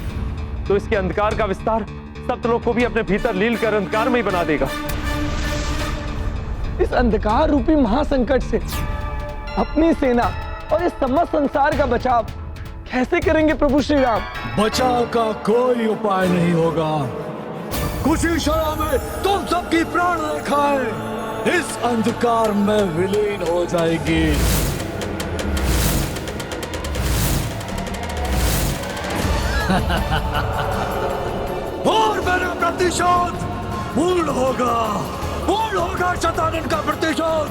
Speaker 4: तो इसके अंधकार का विस्तार सप्तलोक को भी अपने भीतर लील कर अंधकार में ही बना देगा।
Speaker 8: इस अंधकार रूपी महासंकट से अपनी सेना और इस समस्त संसार का बचाव कैसे करेंगे प्रभु श्री राम?
Speaker 7: बचाव का कोई उपाय नहीं होगा। कुछ ही क्षणों में तुम सबकी प्राण रेखाएं इस अंधकार में विलीन हो जाएगी। और मेरा प्रतिशोध पूर्ण होगा शतानन का प्रतिशोध।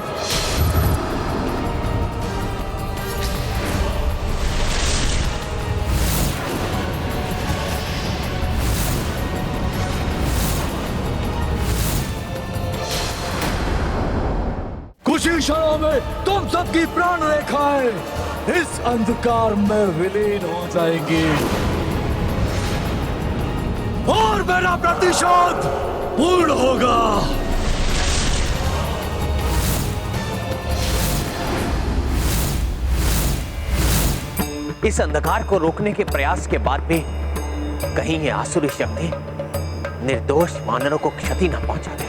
Speaker 7: कुछ ही क्षणों में तुम सबकी प्राण रेखाएं इस अंधकार में विलीन हो जाएंगी और मेरा प्रतिशोध पूर्ण होगा।
Speaker 1: इस अंधकार को रोकने के प्रयास के बाद भी कहीं ये आसुरी शक्ति निर्दोष वानरों को क्षति न पहुंचा दे।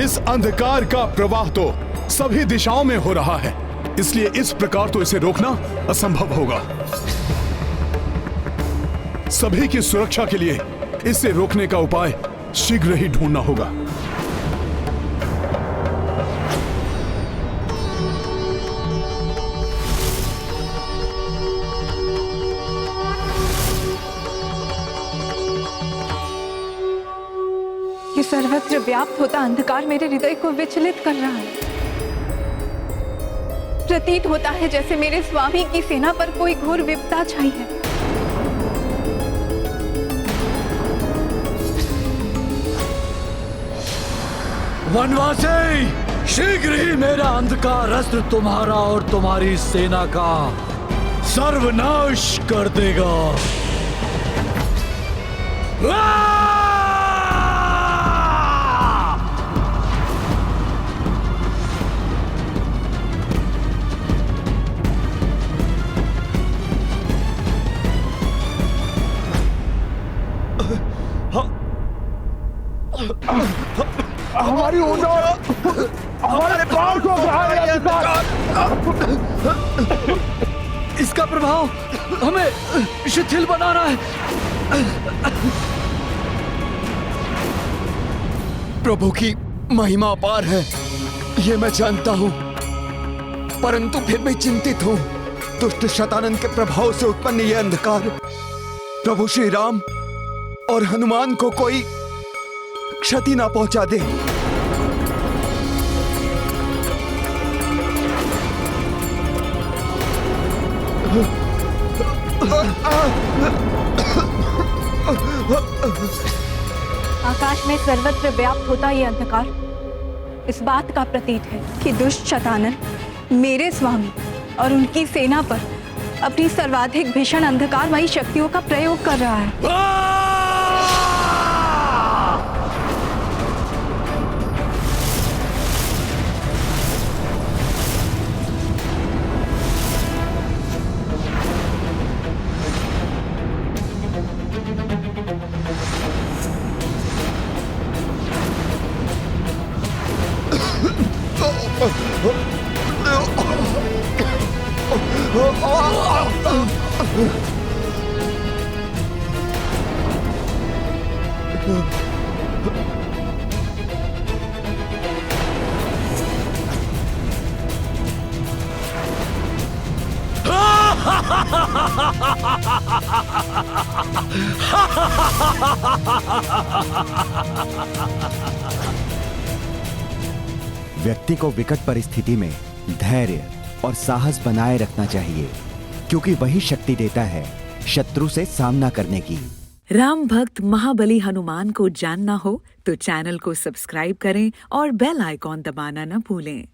Speaker 6: इस अंधकार का प्रवाह तो सभी दिशाओं में हो रहा है, इसलिए इस प्रकार तो इसे रोकना असंभव होगा। सभी की सुरक्षा के लिए इसे रोकने का उपाय शीघ्र ही ढूंढना होगा।
Speaker 2: ये सर्वत्र व्याप्त होता अंधकार मेरे हृदय को विचलित कर रहा है। प्रतीत होता है जैसे मेरे स्वामी की सेना पर कोई घोर विपदा छाई है।
Speaker 7: वनवासी, शीघ्र ही मेरा अंधकार अस्त्र तुम्हारा और तुम्हारी सेना का सर्वनाश कर देगा।
Speaker 8: हमारी ऊर्जा, हमारे प्राण को
Speaker 7: इसका प्रभाव हमें शिथिल बना रहा है।
Speaker 5: प्रभु की महिमा अपार है, ये मैं जानता हूं, परंतु फिर भी चिंतित हूं। दुष्ट शतानन के प्रभाव से उत्पन्न यह अंधकार प्रभु श्री राम और हनुमान को कोई क्षति ना पहुंचा दे।
Speaker 2: आकाश में सर्वत्र व्याप्त होता ये अंधकार इस बात का प्रतीक है कि दुष्ट शतानन मेरे स्वामी और उनकी सेना पर अपनी सर्वाधिक भीषण अंधकारमयी शक्तियों का प्रयोग कर रहा है।
Speaker 14: व्यक्ति को विकट परिस्थिति में धैर्य और साहस बनाए रखना चाहिए, क्योंकि वही शक्ति देता है शत्रु से सामना करने की।
Speaker 21: राम भक्त महाबली हनुमान को जानना हो तो चैनल को सब्सक्राइब करें और बेल आइकॉन दबाना न भूलें।